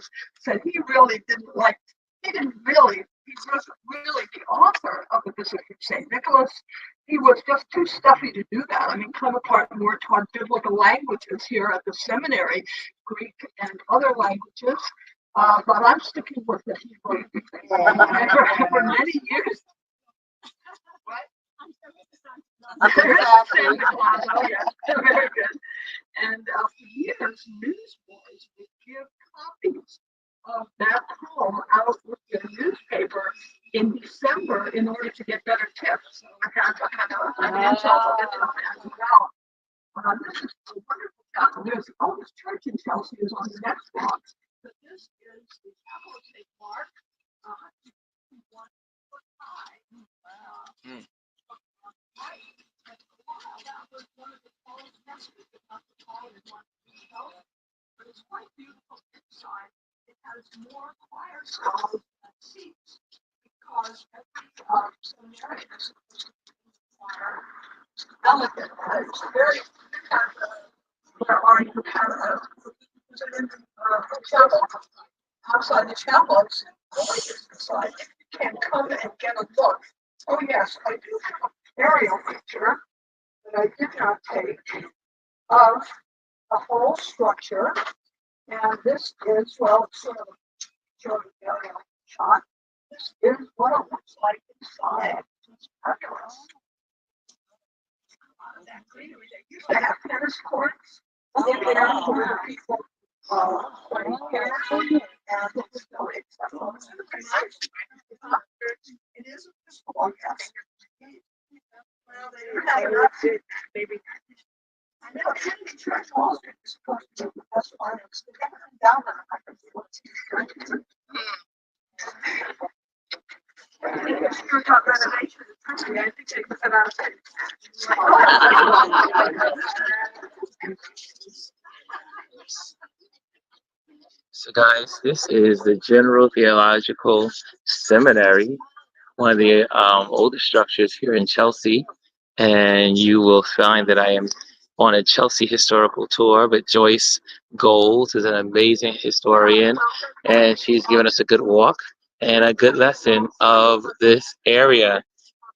News, said he really didn't like, he wasn't really the author of the Visit from St. Nicholas. He was just too stuffy to do that. I mean, Clement more taught biblical languages here at the seminary, Greek and other languages. But I'm sticking with the Hebrew for many years. What? Santa Claus, oh yeah, very good. And for years, newsboys would give copies of that poem out with the newspaper in December in order to get better tips. So I had an insult into that as well. This is a wonderful chapel. There's the oldest church in Chelsea is on the next box. But this is the chapel of St. Mark, 1 foot high. That was one of the tallest vestries, if not the tallest one in the house. But it's quite beautiful inside. It has more choir stalls than seats because every seminary is supposed to be choir delegate. It's very where are you have in the chapel outside the chapel. It's gorgeous inside. You can come and get a look. Oh yes, I do have an aerial picture that I did not take of the whole structure. And this is, well, sort of showing the aerial shot. This is what it looks like inside. It's fabulous. That greenery. They used to have tennis courts in there for people playing here. And it's so exceptional. It is a physical, yes. Well, they have enough to maybe. I know Trinity Church Wall Street is supposed to be the best finance. They haven't come down on I think what's you're talking renovation in the country. I think they put that out So guys, this is the General Theological Seminary, one of the oldest structures here in Chelsea. And you will find that I am on a Chelsea historical tour, but Joyce Gold is an amazing historian, and she's given us a good walk and a good lesson of this area.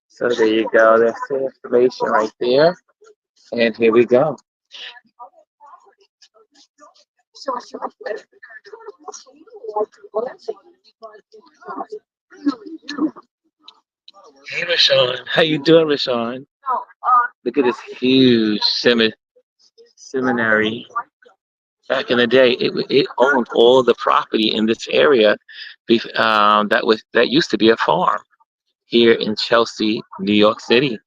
So there you go. That's the information right there. And here we go. Hey, Rashawn. How you doing, Rashawn? Look at this huge seminary. Back in the day, it owned all the property in this area. That used to be a farm here in Chelsea, New York City.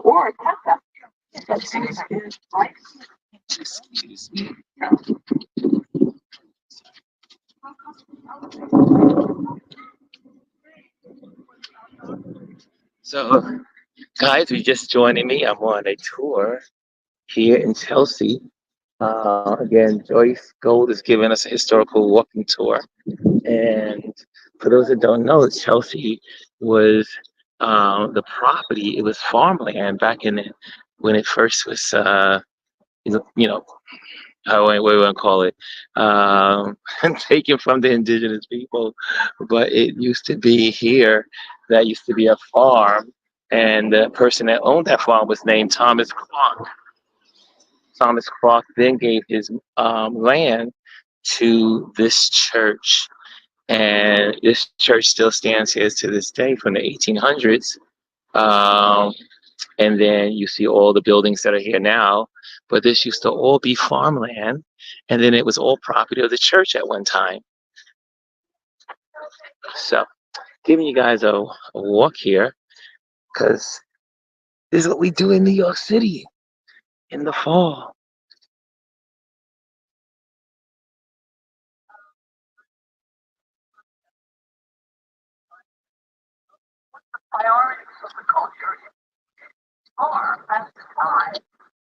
Or excuse me. So, guys, if you're just joining me, I'm on a tour here in Chelsea. Again, Joyce Gold is giving us a historical walking tour. And for those that don't know, Chelsea was the property, it was farmland back in when it first was, what do we want to call it, taken from the indigenous people. But it used to be here, that used to be a farm. And the person that owned that farm was named Thomas Clark. Thomas Clark then gave his land to this church. And this church still stands here to this day from the 1800s. And then you see all the buildings that are here now. But this used to all be farmland. And then it was all property of the church at one time. So, giving you guys a walk here, because this is what we do in New York City in the fall. Priorities of the culture are at the time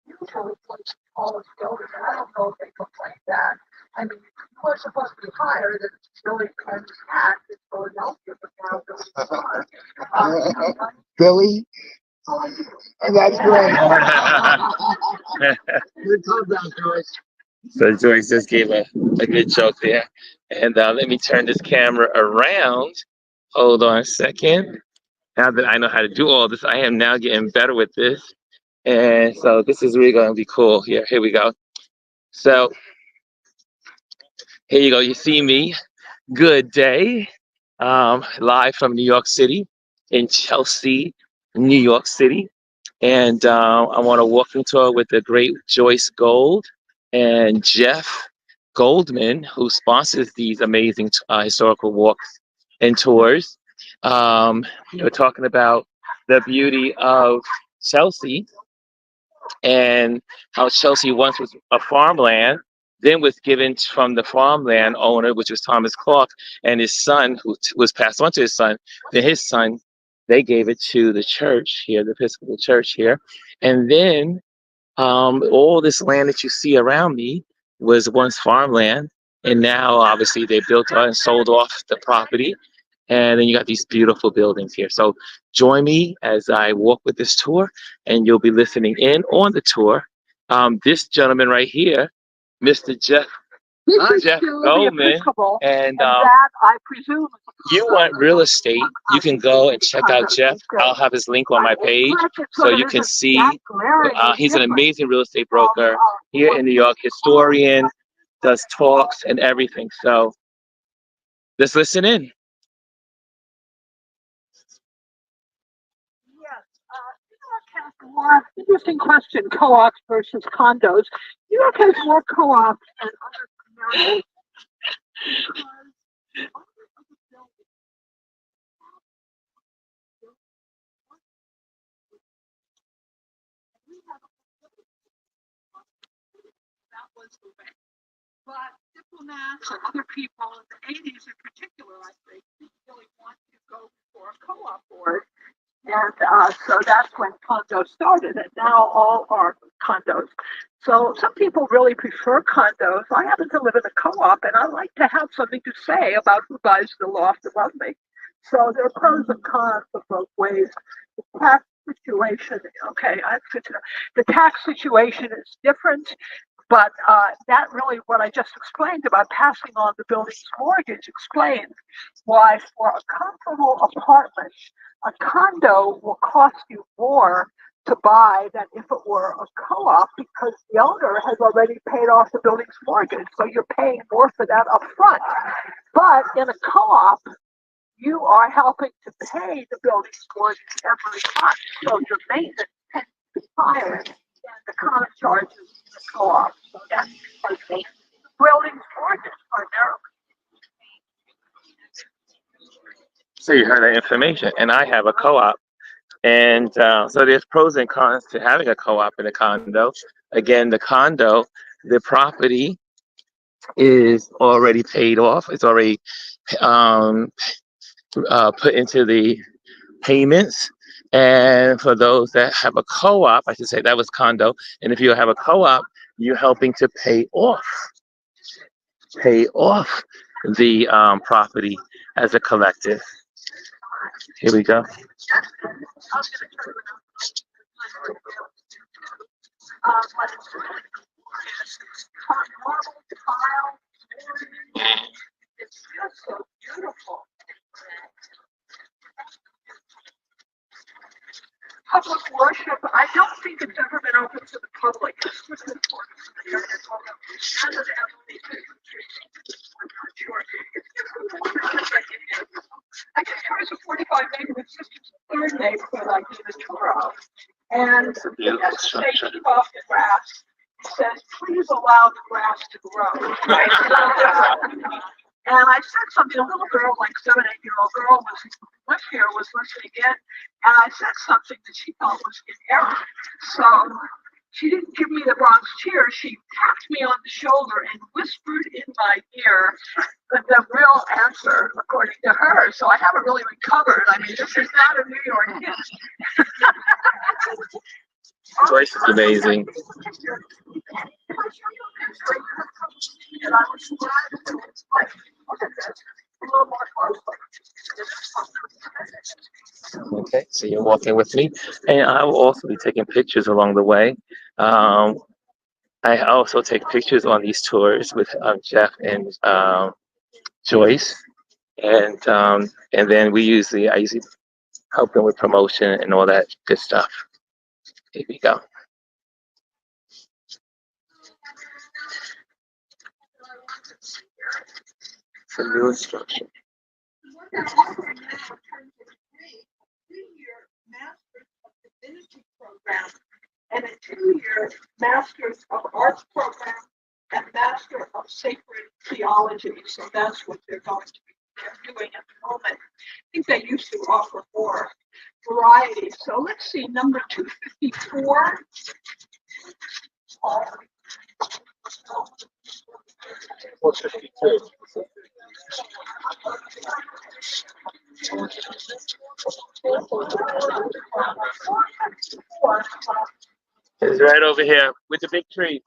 usually was the tallest building. And I don't know if they complained that. I mean, you were supposed to be higher than Billy Clinton's hat in Philadelphia, but now Billy's not. Billy? And that's great. Good comeback, Joyce. So Joyce just gave a good joke there. And let me turn this camera around. Hold on a second. Now that I know how to do all this, I am now getting better with this. And so this is really going to be cool. Here we go. So here you go. You see me. Good day. Live from New York City, in Chelsea, New York City. And I want to walk into tour with the great Joyce Gold and Jeff Goldman, who sponsors these amazing historical walks and tours. We're talking about the beauty of Chelsea and how Chelsea once was a farmland, then was given from the farmland owner, which was Thomas Clark, and his son, who was passed on to his son. Then his son, they gave it to the church here, the Episcopal Church here. And then all this land that you see around me was once farmland. And now, obviously, they built and sold off the property. And then you got these beautiful buildings here. So join me as I walk with this tour, and you'll be listening in on the tour. This gentleman right here, Mr. Jeff Goldman, and that I presume you want real estate, you can go and check out Jeff. I'll have his link on my page so you can see. He's an amazing real estate broker here in New York, historian, does talks and everything. So let's listen in. More interesting question, co-ops versus condos. New York has more co-ops than other communities that was the way. But diplomats and other people in the 80s in particular, I think, didn't really want to go for a co-op board. And so that's when condos started, and now all are condos. So some people really prefer condos. I happen to live in a co-op, and I like to have something to say about who buys the loft above me. So there are pros and cons of both ways. The tax situation, the tax situation is different. But that really, what I just explained about passing on the building's mortgage explains why for a comfortable apartment, a condo will cost you more to buy than if it were a co-op because the owner has already paid off the building's mortgage. So you're paying more for that up front. But in a co-op, you are helping to pay the building's mortgage every month. So your maintenance tends to be higher than the common charges in the co-op. So that's because the building's mortgage primarily. So you heard that information, and I have a co-op, and so there's pros and cons to having a co-op in a condo. Again, the condo, the property is already paid off. It's already put into the payments. And for those that have a co-op, I should say that was condo. And if you have a co-op, you're helping to pay off the property as a collective. Here we go. It's just so beautiful. Public worship, I don't think it's ever been open to the public. It's just important to the area. I just chose a 45 neighborhood system's third neighborhood I did a tour of. And as the station off the grass, it says, please allow the grass to grow. Right? And I said something, a little girl, like 7, 8-year-old girl was here, was listening in, and I said something that she thought was in error. So She didn't give me the Bronx cheer. She tapped me on the shoulder and whispered in my ear the real answer, according to her. So I haven't really recovered. I mean, this is not a New York hit. Joyce is amazing. Okay, so you're walking with me, and I will also be taking pictures along the way. I also take pictures on these tours with Jeff and Joyce, and then I usually help them with promotion and all that good stuff. Here we go. Some new instruction. Three-year Master's of Divinity program and a 2-year Master's of Arts program and Master of Sacred Theology. So that's what they're going to be doing at the moment. I think they used to offer more variety. So let's see, number 254. What's 52? It's right over here with the big trees.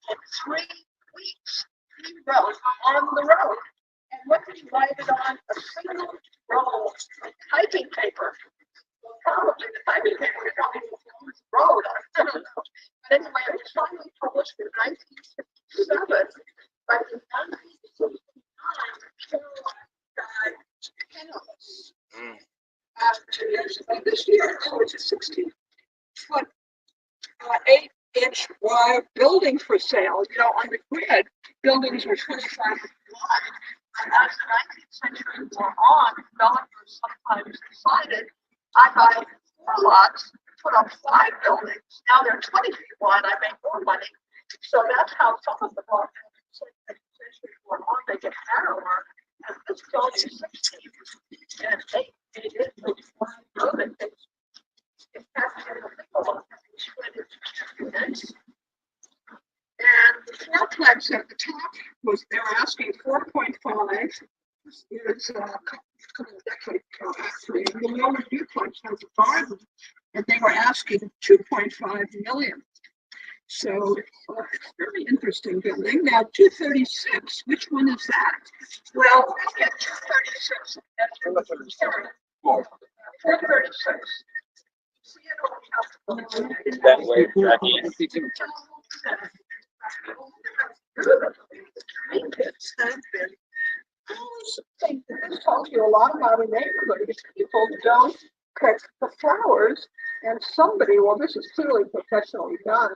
In 3 weeks, he wrote on the road. And what did he write it on? A single roll of typing paper. Probably the typing paper is on the road. I don't know. But anyway, it was finally published in 1967. But in 1969, Caroline died penniless. 2 years ago this year, which is 16-foot, 8-inch wire building for sale. You know, on the grid, buildings were 25 feet wide. And as the 19th century wore on, developers sometimes decided, I buy 4 lots, put up 5 buildings. Now they're 20 feet wide, I make more money. So that's how some of the blocks in the 19th century wore on. They get narrower. And this building is 16 and 8 is the building. It's actually a middle. And the fourplex at the top was, they were asking 4.5. It's a couple of decades ago, actually. And the lower duplex has a garden, and they were asking 2.5 million. So it's a very interesting building. Now, 236, which one is that? Well, at 236, that's 436. That way, Jackie. This tells you a lot about a neighborhood. It's people don't cut the flowers, and somebody, well, this is clearly professionally done,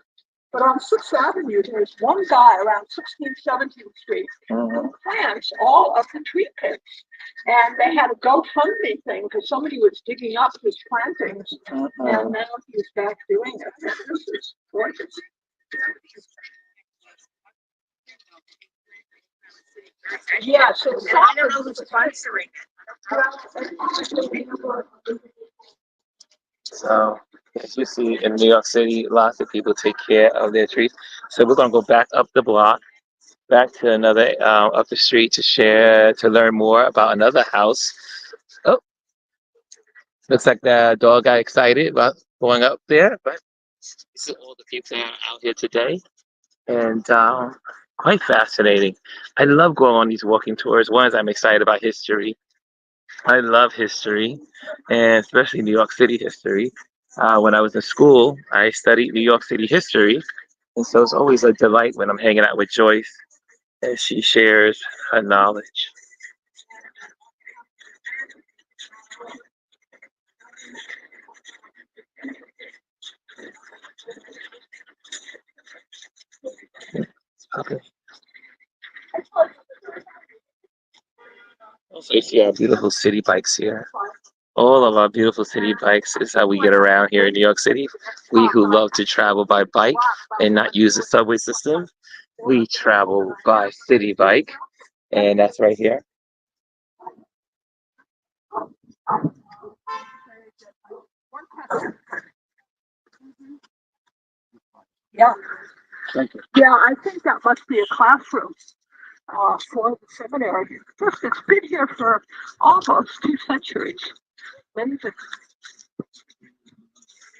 but on 6th Avenue, there's one guy around 16th, 17th Street who plants all of the tree pits. And they had a GoFundMe thing because somebody was digging up his plantings, and now he's back doing it. And this is gorgeous. Yes, it's I don't know who's sponsoring it. So, as you see in New York City, lots of people take care of their trees. So we're gonna go back up the block, back to another up the street to learn more about another house. Oh, looks like the dog got excited about going up there, but this is all the people that are out here today, and quite fascinating. I love going on these walking tours. One is I'm excited about history. I love history, and especially New York City history. When I was in school, I studied New York City history, and so it's always a delight when I'm hanging out with Joyce and she shares her knowledge. Okay. So you see our beautiful city bikes here. All of our beautiful city bikes is how we get around here in New York City. We who love to travel by bike and not use the subway system, we travel by city bike, and that's right here. Yeah, Thank you. yeah, I think that must be a classroom for the seminary. Just it's been here for almost 2 centuries. Amazing.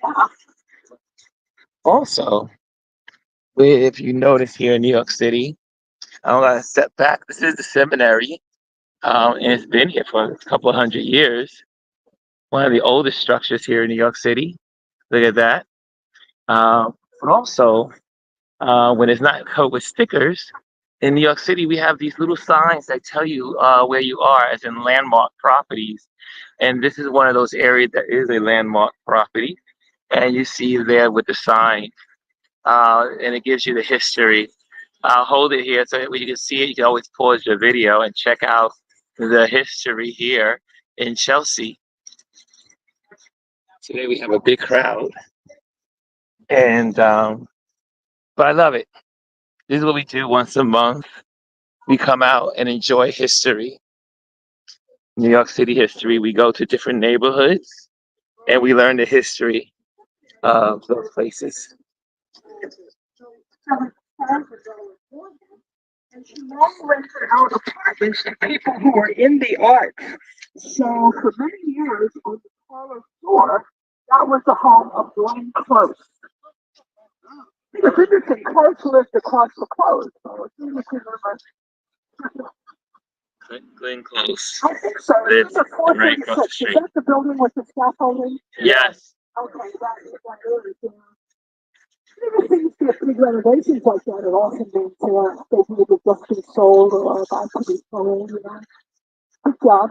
Yeah. Also, if you notice here in New York City, I'm gonna step back. This is the seminary, and it's been here for a couple of 100 years. One of the oldest structures here in New York City. Look at that. But also, when it's not covered with stickers, in New York City, we have these little signs that tell you where you are, as in landmark properties. And this is one of those areas that is a landmark property. And you see there with the sign, and it gives you the history. I'll hold it here so that you can see it. You can always pause your video and check out the history here in Chelsea. Today we have a big crowd, and but I love it. This is what we do once a month. We come out and enjoy history, New York City history. We go to different neighborhoods and we learn the history of those places. And she long rented out apartments to people who were in the arts. So for many years on the parlor floor, that was the home of Glenn Close. It's interesting, Close lived across the close. So it's interesting. Glenn Close. I think so. Lives It's number right across the 436. Is street. that the building with the scaffolding? Yes. Okay, that is. There seems to be big renovations like that have often been they either just be sold or are about to be sold, you know. Good job.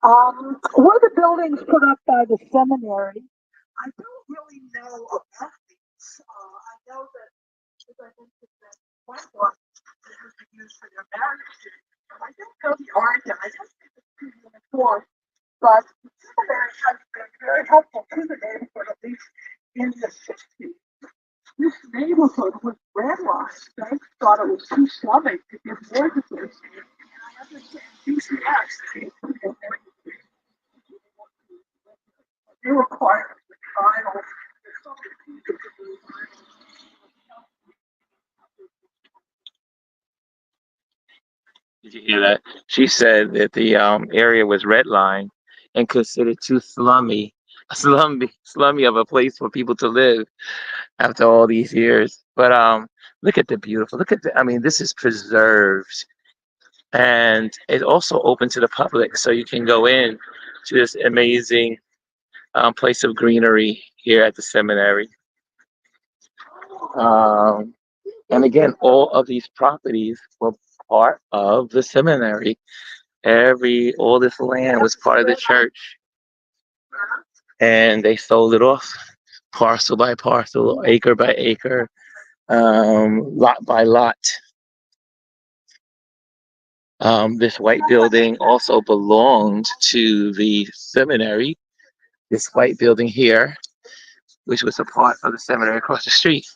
Were the buildings put up by the seminary? I don't really know about these. I know that, as I mentioned, that one was used for their marriage students. I don't know the origin. I just think it's too uniform. But the seminary has been very helpful to the neighborhood, at least in the 60s. This neighborhood was redlined. Banks thought it was too slummy to give mortgages. And I understand DCS, they required the trial. Did you hear that? She said that the area was redlined and considered too slummy of a place for people to live after all these years. But look at the beautiful. Look at the. I mean, this is preserved, and it's also open to the public, so you can go in to this amazing place of greenery here at the seminary. Um, and again, all of these properties were part of the seminary. All this land was part of the church, and they sold it off parcel by parcel, acre by acre, lot by lot. This white building also belonged to the seminary. This white building here, which was a part of the seminary across the street.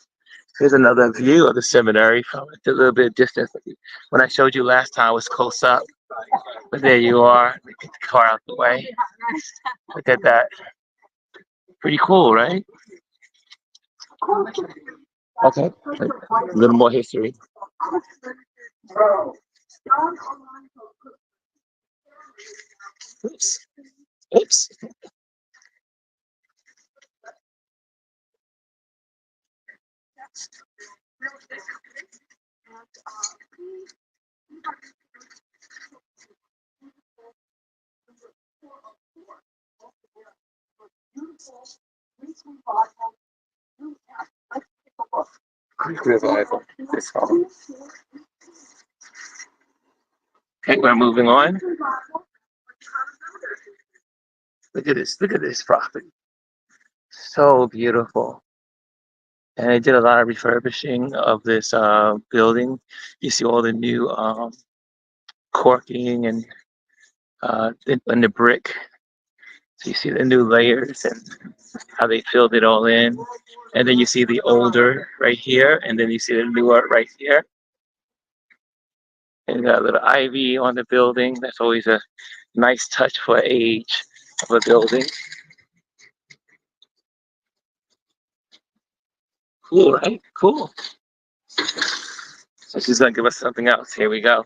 Here's another view of the seminary from a little bit distance. When I showed you last time, it was close up. But there you are. Get the car out the way. Look at that. Pretty cool, right? Okay. A little more history. Oops. Oops. Revival. This home. Okay, we're moving on. Look at this. Look at this property. So beautiful. And they did a lot of refurbishing of this building. You see all the new corking and the brick. So you see the new layers and how they filled it all in. And then you see the older right here, and then you see the newer right here. And got a little ivy on the building. That's always a nice touch for age of a building. Cool, right? Cool. So she's gonna give us something else. Here we go.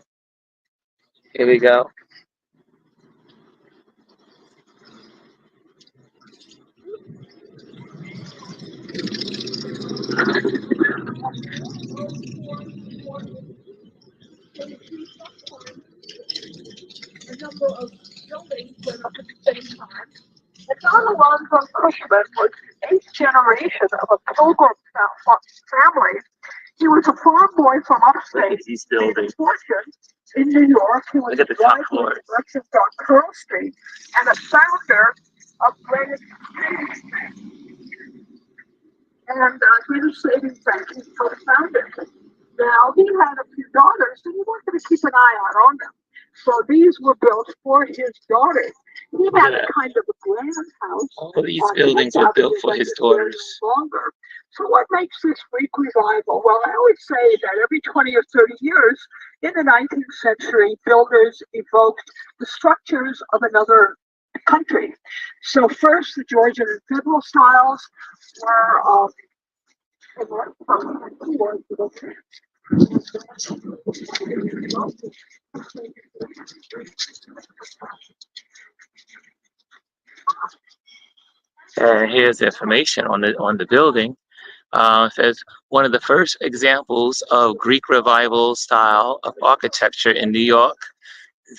Here we go. A number of buildings went up at the same time. And John Alonzo Cushman was the eighth generation of a Pilgrim family. He was a farm boy from upstate. These Made a buildings. fortune in New York. He was Look at the a top driver floors. of merchants on Pearl Street and a founder of Greenwich Savings Bank. And Greenwich Savings Bank he co-founded. Now, he had a few daughters, and he wanted to keep an eye out on them. So these were built for his daughters. He had a kind of a grand house. All of these on buildings Fifth were built Avenue for that his is there daughters. no longer. So what makes this Greek revival? Well, I always say that every 20 or 30 years in the 19th century, builders evoked the structures of another country. So first, the Georgian and Federal styles were And here's information on the building. It says one of the first examples of Greek revival style of architecture in New York.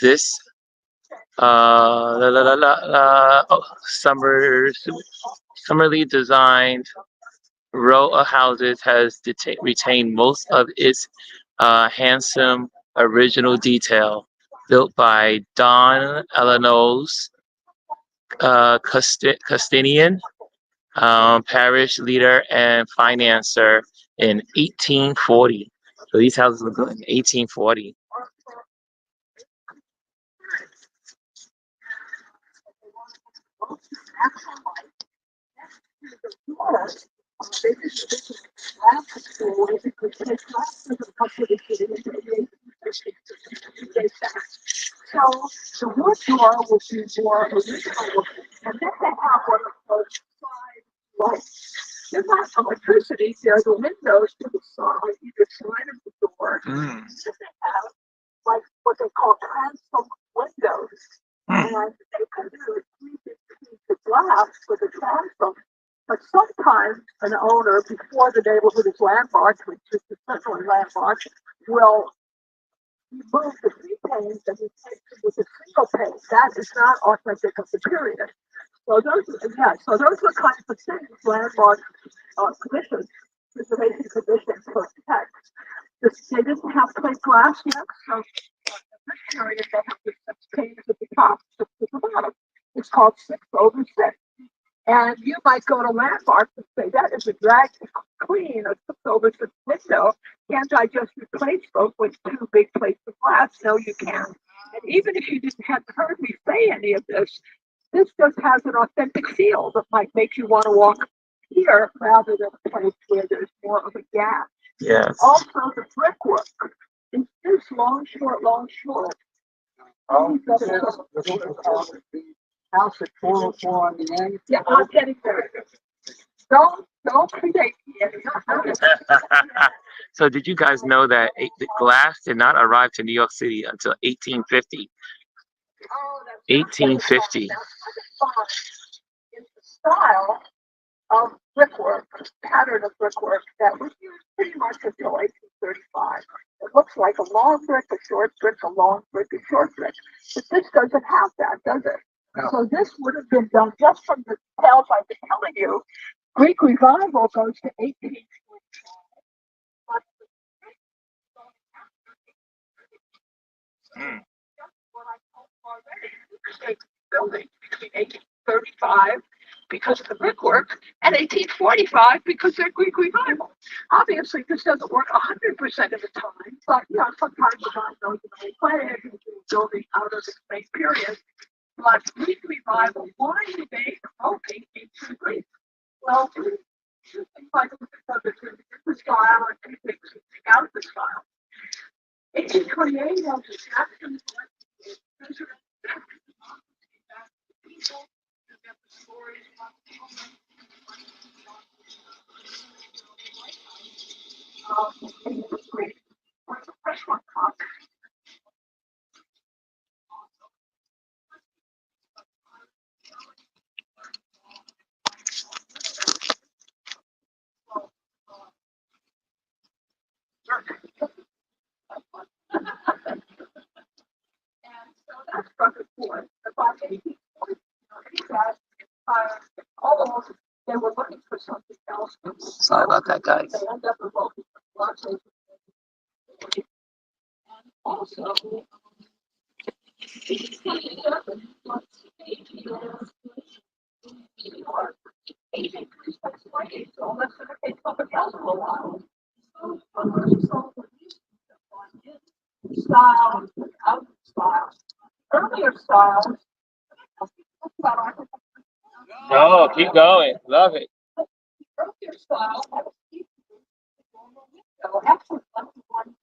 This summerly designed row of houses has retained most of its handsome original detail, built by Don Alanos Custinian, parish leader and financier in 1840. So these houses were built in 1840. So the wood door will be more original, and then they have one of those side lights. There's not electricity, there are the windows to the side, either side of the door. Mm. So they have like what they call transom windows. And they can do it between the glass with a transom. But sometimes an owner, before the neighborhood is landmarked, which is essentially landmarked, will remove the three panes and replace it with a single pane. That is not authentic of the period. So those are kinds of things landmark commissions, preservation commissions protect. They didn't have plate glass yet, so in this period they have this panes at the top, six at the bottom. It's called 6/6. And you might go to Landmark and say, that is a drag to clean a 6/6 window. Can't I just replace both with two big plates of glass? No, you can't. And even if you didn't have heard me say any of this just has an authentic feel that might make you want to walk here rather than a place where there's more of a gap. Yes. Also, the brickwork is this long, short, long, short. House at 404 on the end. Yeah, I'm getting there. Don't predate me. So did you guys know that the glass did not arrive to New York City until 1850? 1850. It's the style of brickwork, pattern of brickwork that was used pretty much until 1835. It looks like a long brick, a short brick, a long brick, a short brick. But this doesn't have that, does it? No. So this would have been done just from the details I've been telling you. Greek revival goes to 1845. But what I told already, the building between 1835 because of the brickwork, and 1845 because they're Greek revival. Obviously, this doesn't work 100% of the time, but sometimes you don't know you play building out of the same period. But Greek revival, why do they evoking ancient Greek? Well, two things like the style and two things to take out of the style. 1828 has a African restaurant talk. And so that's record for about 1840. Almost they were looking for something else. Sorry about that, guys. They end up revoking lots of and also so let's look at something else for a while. Styles, out styles. Earlier styles. No, keep going. Love it. Earlier style had a steep window. Actually, that's the one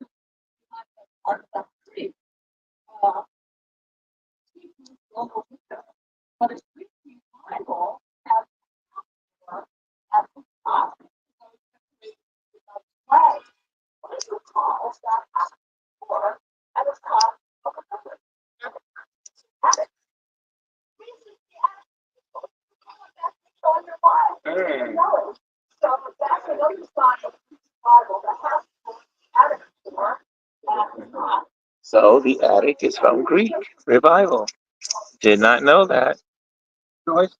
part of that tree. Steep window. But it's really Bible has at the top. Way. What is it called? That floor at the top of the building. Attic. On your mind. You know it. So that's another sign of the Bible that has attic floor at the top. So the attic is from Greek revival. Did not know that. Joyce,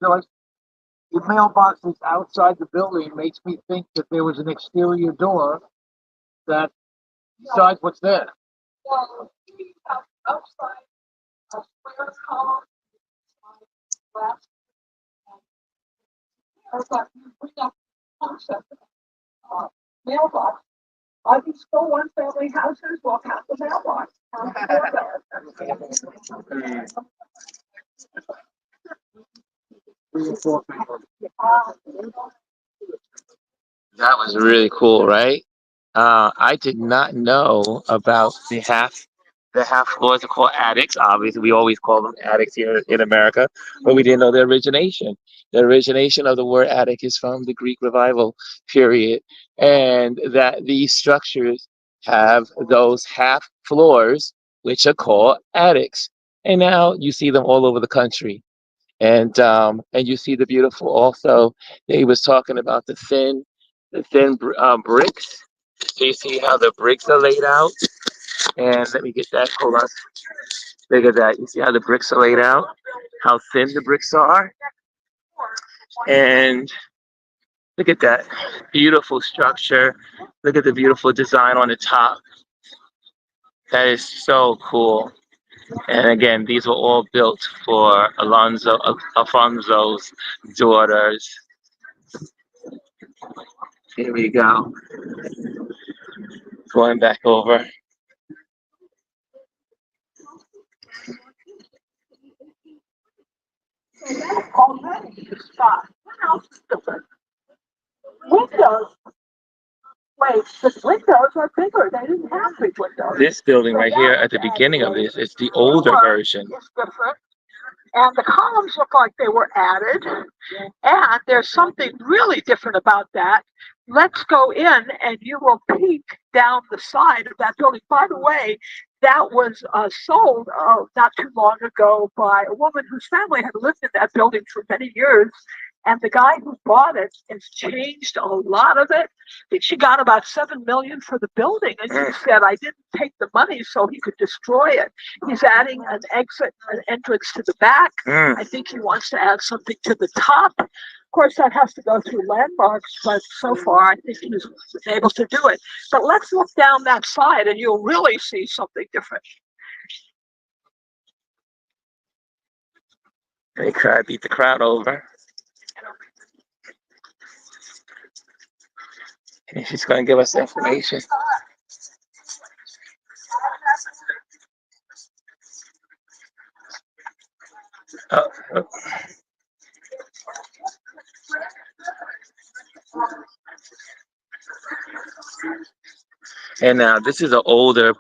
Joyce, the mailbox is outside the building. Makes me think that there was an exterior door that decides what's there. So we have outside a square column, left, but you bring up the concept of mailbox. All these still one family houses will have the mailbox. That was really cool, right? I did not know about the half floors are called attics. Obviously, we always call them attics here in America, but we didn't know the origination. The origination of the word attic is from the Greek revival period, and that these structures have those half floors, which are called attics. And now you see them all over the country. And you see the beautiful also. He was talking about the thin bricks. So you see how the bricks are laid out. And let me get that. Hold on. Look at that. You see how the bricks are laid out? How thin the bricks are? And look at that. Beautiful structure. Look at the beautiful design on the top. That is so cool. And again, these were all built for Alfonso's daughters. Here we go. Going back over. So that's already the spot. What else is different? Windows. Wait, the windows are bigger. They didn't have big windows. This building right here at the beginning of this is the older version. It's different. And the columns look like they were added. And there's something really different about that. Let's go in and you will peek down the side of that building. By the way, that was sold not too long ago by a woman whose family had lived in that building for many years. And the guy who bought it has changed a lot of it. I think she got about $7 million for the building, and she said, "I didn't take the money so he could destroy it." He's adding an exit, an entrance to the back. I think he wants to add something to the top. Of course, that has to go through landmarks, but so far, I think he's been able to do it. But let's look down that side, and you'll really see something different. They try to beat the crowd over. And she's going to give us information. Oh, oh. And now this is an older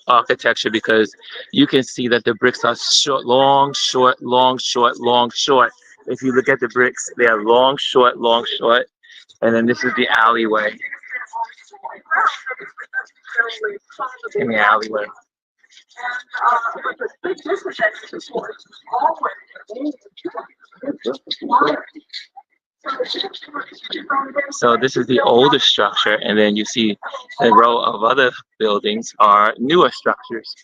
architecture because you can see that the bricks are short, long, short, long, short, long, short. If you look at the bricks, they are long, short, long, short. And then this is the alleyway. In the alleyway. So this is the older structure, and then you see a row of other buildings are newer structures.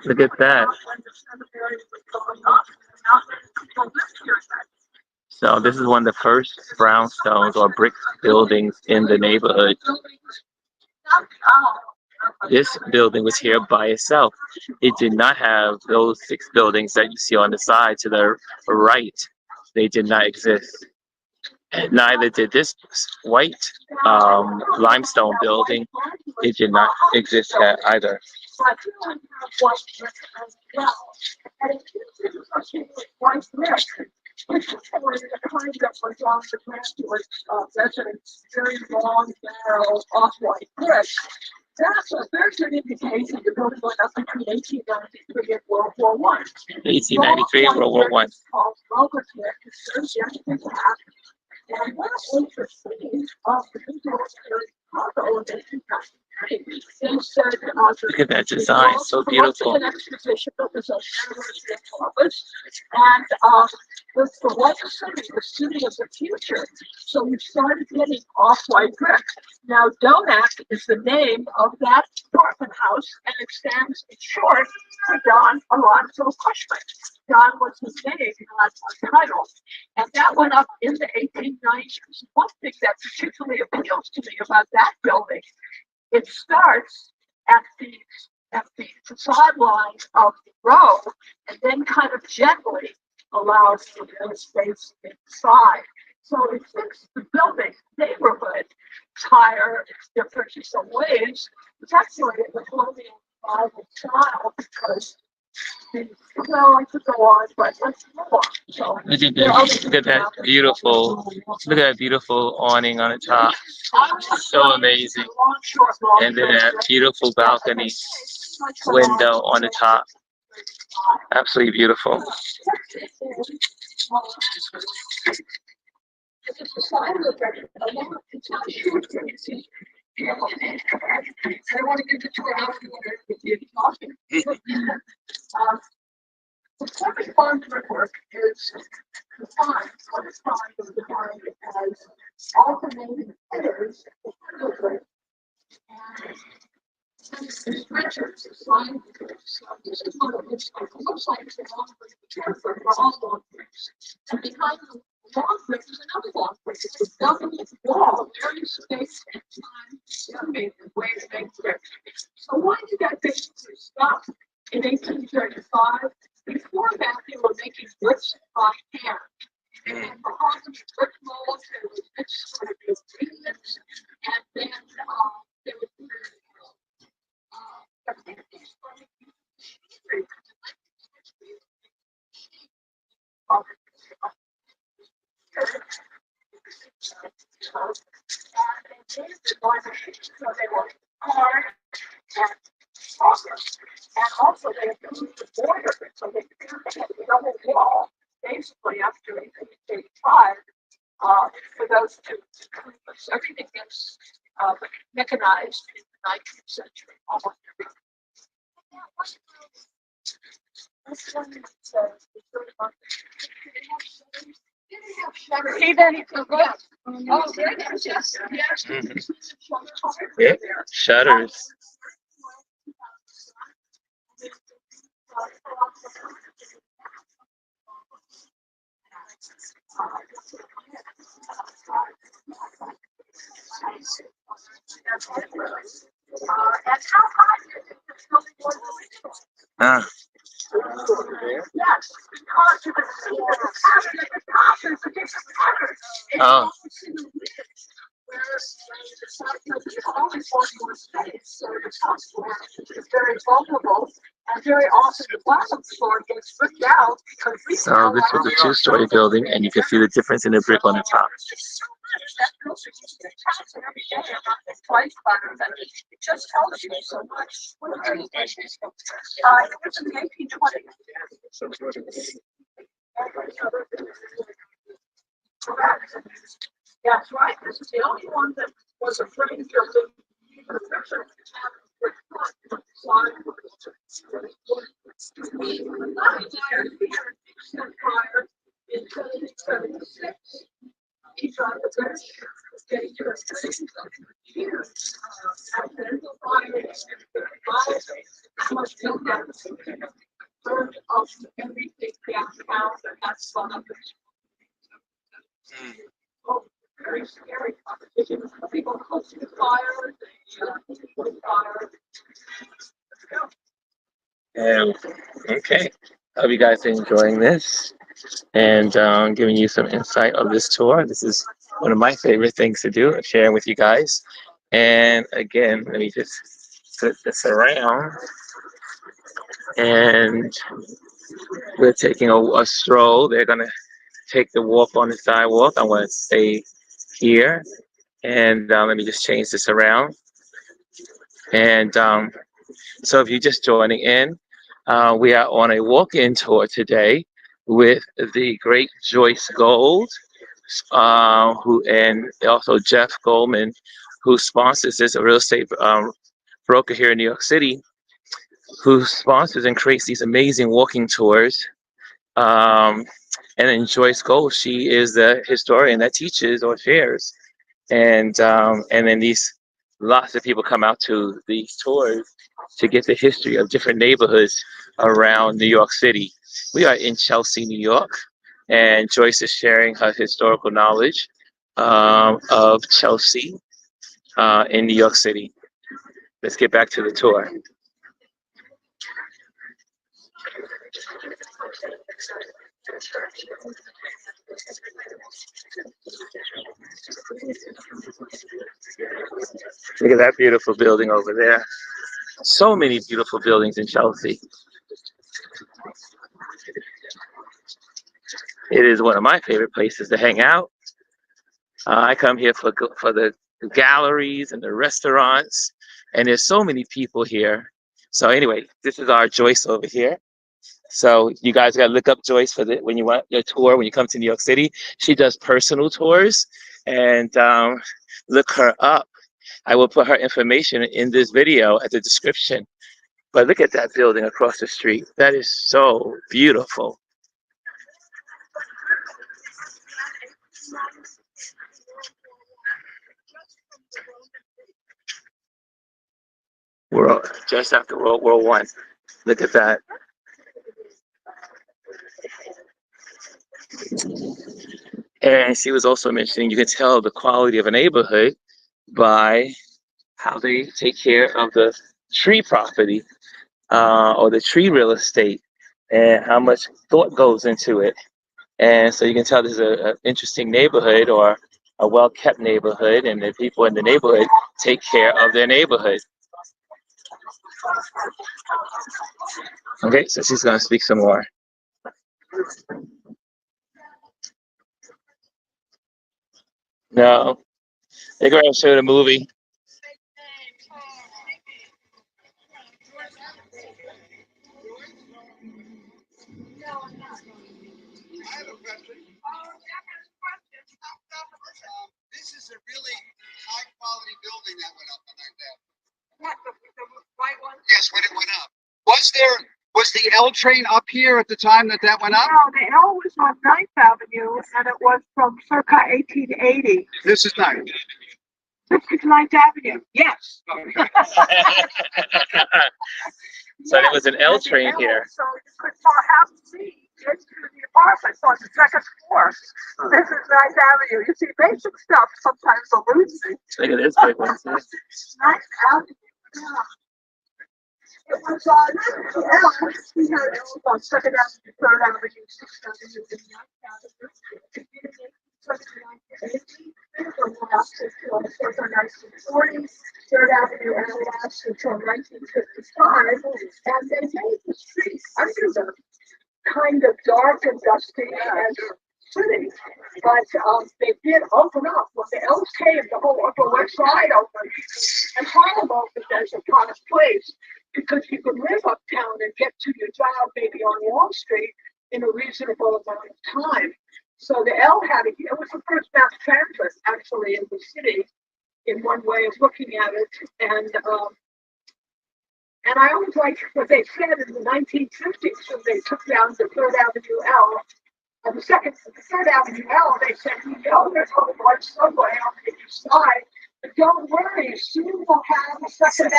Look at that. So this is one of the first brownstones or brick buildings in the neighborhood. This building was here by itself. It did not have those 6 buildings that you see on the side to the right. They did not exist. And neither did this white limestone building. It did not exist either. Which was kind of was on the graduate residence, very long, narrow, off-white bricks. There's an indication the building went up between 1893 and World War I. 1893 and World War I. And what's interesting of the look at that design, so beautiful. An exposition that was a Columbus, and it's the white city, the city of the future. So we started getting off-white brick. Now, Donak is the name of that apartment house, and it stands in short for Don Alonzo Cushman. Don was his name, not a title. And that went up in the 1890s. One thing that particularly appeals to me about that building, it starts at the facade line of the row, and then kind of gently allows for the space inside. So it fits the building neighborhood tire. It's different in some ways. It's actually in the colonial style because I could go on, but let's move on. So, look at that beautiful awning on the top. So amazing. And then that beautiful balcony window on the top. Absolutely beautiful. I don't want to get the tour out with you talking. The public farm brickwork is defined, what is defined as alternating headers, and the stretchers, assigned so this is what it looks like. It looks like it's a long brick transfer for all long bricks. And behind the long brick is another long brick. It's a double wall, very space and time way to make bricks. So why did that basically stop in 1835? Before that, they were making bricks by hand. And because of the brick molds, there was mixed sort of ingredients, and then they would and also they used the border, so they had the double wall basically after 1885 for those two. Everything gets mechanized in the 19th century, almost everything. That's one that says it's very much. See that it's a road. Oh, there it is, yes, yes. Yeah, shutters. And how high is it? It's really more than original. Ah, Yes, because you can see the pattern at the top, there's a different pattern. And you oh, also see the ridge. Whereas the side, there's only 41 space, so the top floor is very vulnerable. And very often the bottom floor gets ripped out because we so this is a two-story building, and you can see the difference in the brick on the top. that building used to be taxed every day about the twice better than it just tells you so much. What are you it was in the 1820s. That's right. This is the only one that was a frame building. The picture prior in 1776. He tried the best getting to a station here. And then the fire was built out third of everything downtown, and that's one of the oh, very scary competition. People close to the fire, they fire. Okay, hope you guys are enjoying this and giving you some insight of this tour. This is one of my favorite things to do, sharing with you guys. And again, let me just flip this around. And we're taking a stroll. They're going to take the walk on the sidewalk. I want to stay here. And let me just change this around. And so if you're just joining in, we are on a walk-in tour today with the great Joyce Gold, who and also Jeff Goldman, who sponsors this, a real estate broker here in New York City, who sponsors and creates these amazing walking tours. And then Joyce Gold, she is the historian that teaches or shares, and then these lots of people come out to these tours to get the history of different neighborhoods around New York City. We are in Chelsea, New York, and Joyce is sharing her historical knowledge of Chelsea in New York City. Let's get back to the tour. Look at that beautiful building over there. So many beautiful buildings in Chelsea. It is one of my favorite places to hang out. I come here for the galleries and the restaurants, and there's so many people here. So anyway, this is our Joyce over here. So you guys got to look up Joyce for when you want your tour, when you come to New York City. She does personal tours, and look her up. I will put her information in this video at the description. But look at that building across the street. That is so beautiful. We're just after World War One. Look at that. And she was also mentioning you can tell the quality of a neighborhood by how they take care of the tree property or the tree real estate and how much thought goes into it. And so you can tell this is an interesting neighborhood or a well-kept neighborhood, and the people in the neighborhood take care of their neighborhood. Okay, so she's going to speak some more. No, they're going to show the movie. I have a question. This is a really high quality building that went up behind that. was the L train up here at the time that went up? No, the L was on 9th Avenue, and it was from circa 1880. This is not. This is 9th Avenue. Yes. So there was an L and the train L, here. So you could perhaps see into the apartments on the second floor. This is 9th Avenue. You see, basic stuff sometimes eludes me. Look at this big one. 9th Avenue. Yeah. It was on L. We had L's on 2nd Avenue, 3rd Avenue, 6th Avenue, and 9th Avenue. Community, 1980, the last until the 1940s. 3rd Avenue and last until 1955. And they made the streets under them kind of dark and dusty and city. But they did open up. When the L's came, the whole Upper West Side opened. And Harlem opened as a kind of place because you could live uptown and get to your job maybe on Wall Street in a reasonable amount of time. So the L it was the first mass transit actually in the city in one way of looking at it. And I always liked what they said in the 1950s when they took down the 3rd Avenue L. And the 3rd Avenue L, they said, there's a large subway on the east side. But don't worry, soon we'll have a 2nd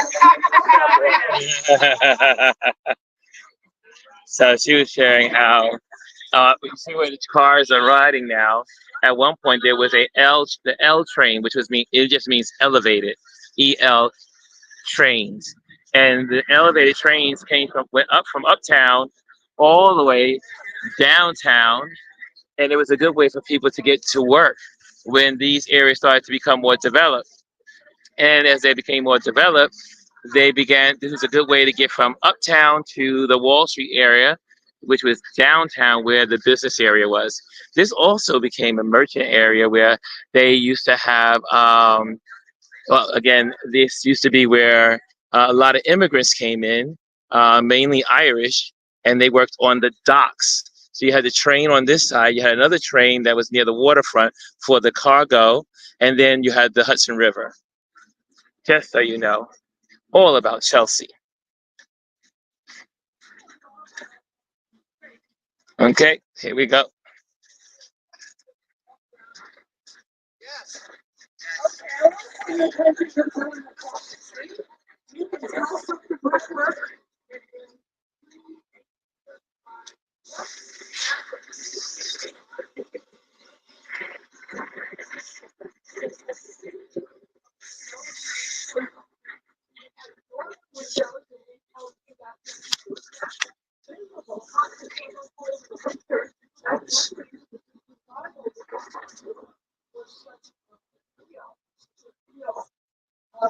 Avenue. So she was sharing how you see where the cars are riding now. At one point there was the L train, which it just means elevated, EL trains, and the elevated trains went up from uptown all the way downtown, and it was a good way for people to get to work when these areas started to become more developed. And as they became more developed, this was a good way to get from uptown to the Wall Street area, which was downtown where the business area was. This also became a merchant area where they used to have, this used to be where a lot of immigrants came in, mainly Irish, and they worked on the docks. So you had the train on this side, you had another train that was near the waterfront for the cargo, and then you had the Hudson River. Just so you know, all about Chelsea. Okay, here we go.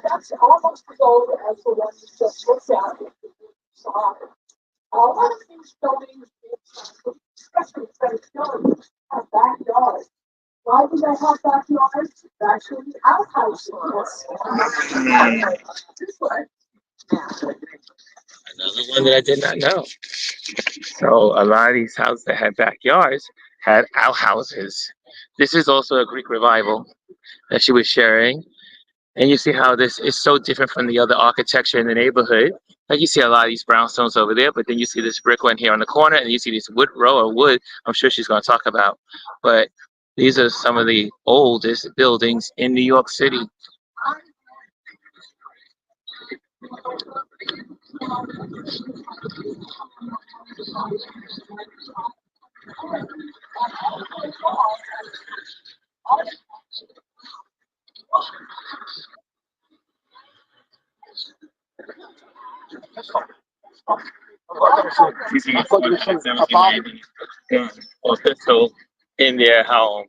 That's almost as old as the one you just looked at. All of these buildings, especially French buildings, have backyards. Why do they have backyards? Actually, outhouses. This way. Another one that I did not know. So a lot of these houses that had backyards had outhouses. This is also a Greek revival that she was sharing. And you see how this is so different from the other architecture in the neighborhood. Like you see a lot of these brownstones over there, but then you see this brick one here on the corner, and you see this wood I'm sure she's going to talk about. But these are some of the oldest buildings in New York City. You see or pistol in their home.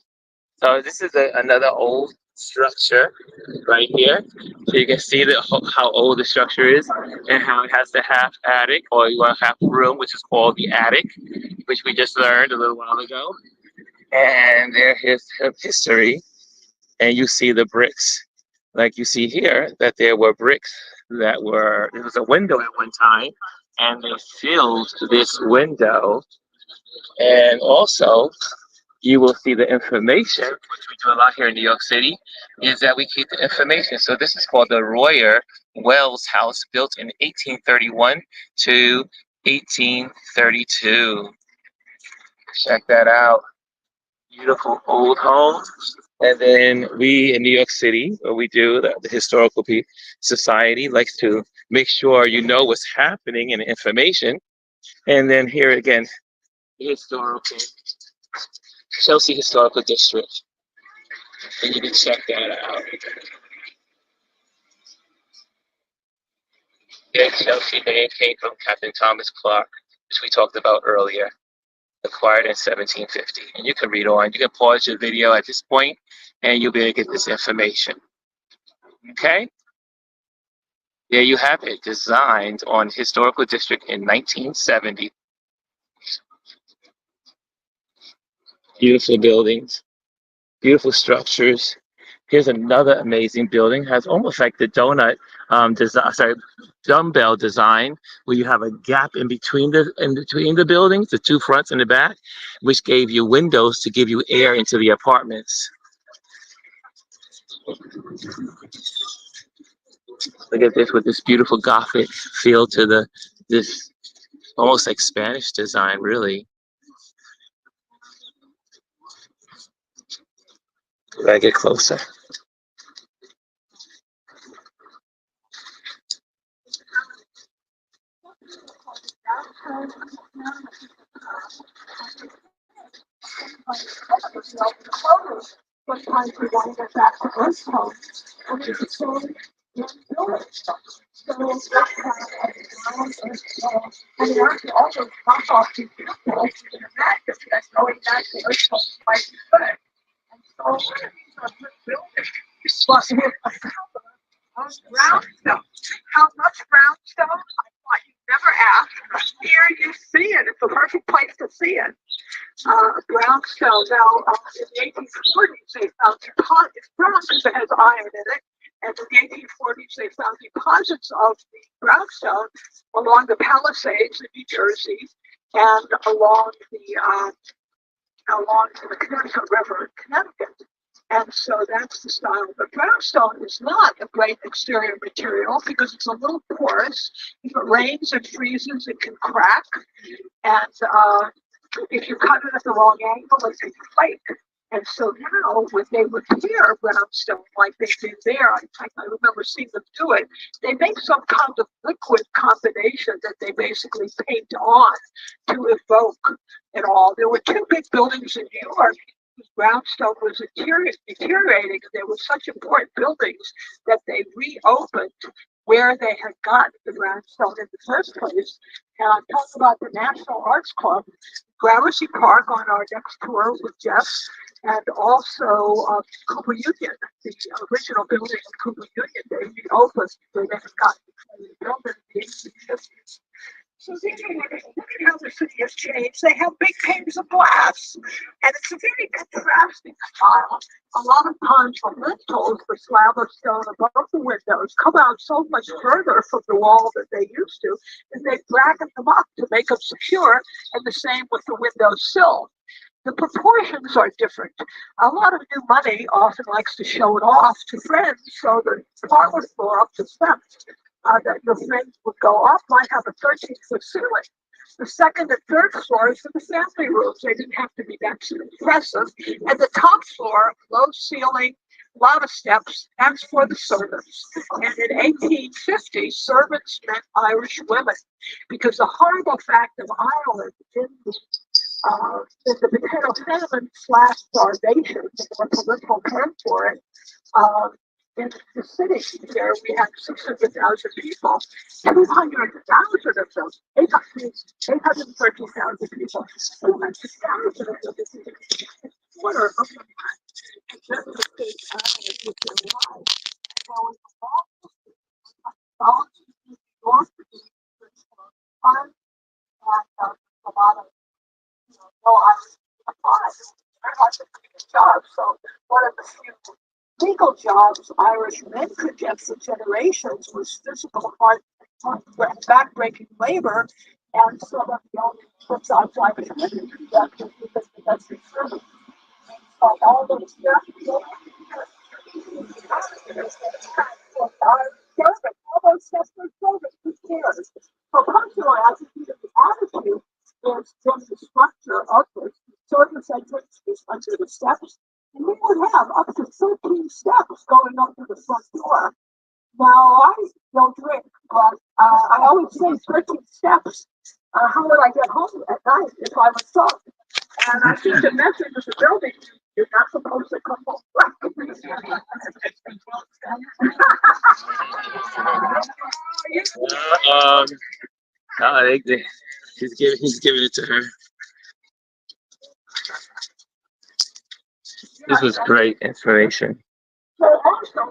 So this is another old structure right here. So you can see how old the structure is and how it has the half attic or half room, which is called the attic, which we just learned a little while ago. And there's history, and you see the bricks. Like you see here that there were bricks there was a window at one time, and they filled this window. And also, you will see the information, which we do a lot here in New York City, is that we keep the information. So this is called the Royer Wells House, built in 1831 to 1832. Check that out. Beautiful old home. And then we in New York City, what we do, the Historical Society likes to make sure you know what's happening and information. And then here again, the historical, Chelsea Historical District. And you can check that out. The Chelsea name came from Captain Thomas Clark, which we talked about earlier, acquired in 1750. And you can read on. You can pause your video at this point, and you'll be able to get this information. Okay? There you have it, designed on Historical District in 1970. Beautiful buildings, beautiful structures. Here's another amazing building. Has almost like the dumbbell design, where you have a gap in between the buildings, the two fronts and the back, which gave you windows to give you air into the apartments. Look at this with this beautiful Gothic feel to this almost like Spanish design, really. Gotta get closer. Sometimes we want to get back to this home. And it's the same in building stuff. So it's not and you have to also bump off to people in the back because that's going back to this home quite good. And so these are good buildings. Plus with a cover of brownstone. How much brownstone? I thought you'd never ask. Here you see it. It's the perfect place to see it. Brownstone. Now, in the 1840s, they found deposits. It's brown because it has iron in it. And in the 1840s, they found deposits of the brownstone along the Palisades in New Jersey and along the Connecticut River in Connecticut. And so that's the style. But brownstone is not a great exterior material because it's a little porous. If it rains and freezes, it can crack. And if you cut it at the wrong angle, it can flake. And so now, when they repair brownstone like they did there, in fact, I remember seeing them do it, they make some kind of liquid combination that they basically paint on to evoke it all. There were two big buildings in New York. Brownstone was deteriorating, and they were such important buildings that they reopened where they had gotten the brownstone in the first place. And I'm talking about the National Arts Club, Gramercy Park on our next tour with Jeff, and also Cooper Union, the original building of Cooper Union. They reopened where they had gotten the building in the 1850s. So look at how the city has changed. They have big panes of glass, and it's a very contrasting style. A lot of times the lintels, the slab of stone above the windows, come out so much further from the wall than they used to, and they bracket them up to make them secure, and the same with the window sill. The proportions are different. A lot of new money often likes to show it off to friends, so the parlor floor up to steps that your friends would go up might have a 13-foot ceiling. The second and third floors are the family rooms. They didn't have to be that impressive. And the top floor, low ceiling, a lot of steps, that's for the servants. And in 1850, servants meant Irish women, because the horrible fact of Ireland in the potato famine / starvation, or political term for it, in the city here, we had 600,000 people, 200,000 of them, 830,000 people, 200,000 of them, quarter of them had just the state island with their lives. So it's all fun, and a lot of, no, I was job. So one of the few legal jobs Irish men could get for generations was physical hard, back-breaking labor, and some of the only jobs Irish men could get because the domestic service. So all those all those desperate service, who cares? So personally, I think attitude is just the structure of this service entrance is under the steps. And we would have up to 13 steps going up to the front door. Now, I don't drink, but I always say 13 steps. How would I get home at night if I was drunk? And I think the message of the building, you're not supposed to come home. He's giving it to her. This was great information. So also,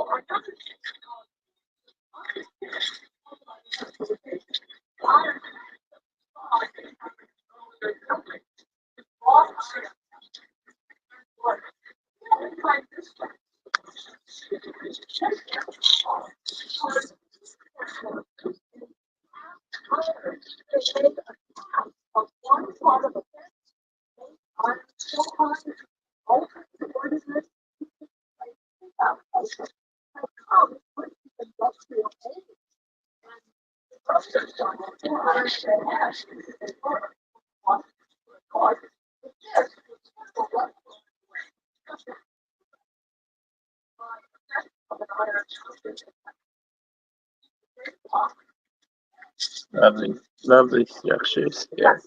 Lovely, lovely structures. Yeah.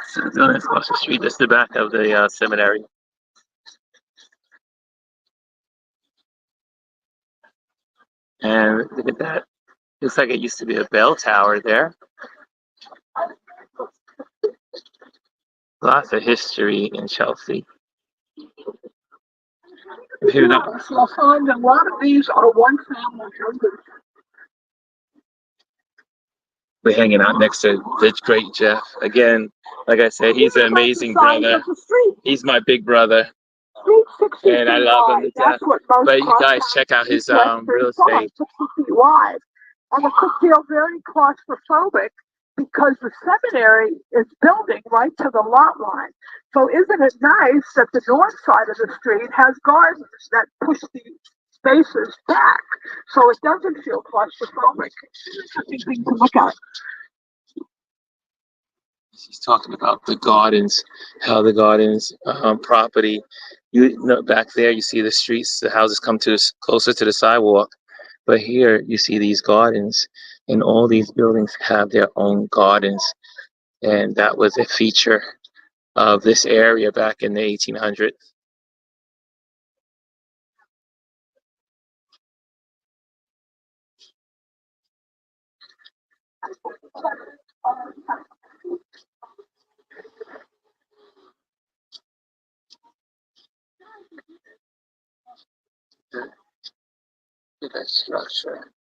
So going across the street, that's the back of the seminary. And look at that. Looks like it used to be a bell tower there. Lots of history in Chelsea. you'll find a lot of these are one-family buildings. We're hanging out next to the great Jeff. Again, like I said, he's an amazing brother. He's my big brother. And I love him to death. But you guys check out his real estate. 60 feet wide. And it could feel very claustrophobic because the seminary is building right to the lot line. So isn't it nice that the north side of the street has gardens that push the spaces back so it doesn't feel claustrophobic? It's an interesting thing to look at. He's talking about the gardens, how the gardens property. You know, back there you see the streets, the houses come to closer to the sidewalk, but here you see these gardens, and all these buildings have their own gardens, and that was a feature of this area back in the 1800s. Look at that structure.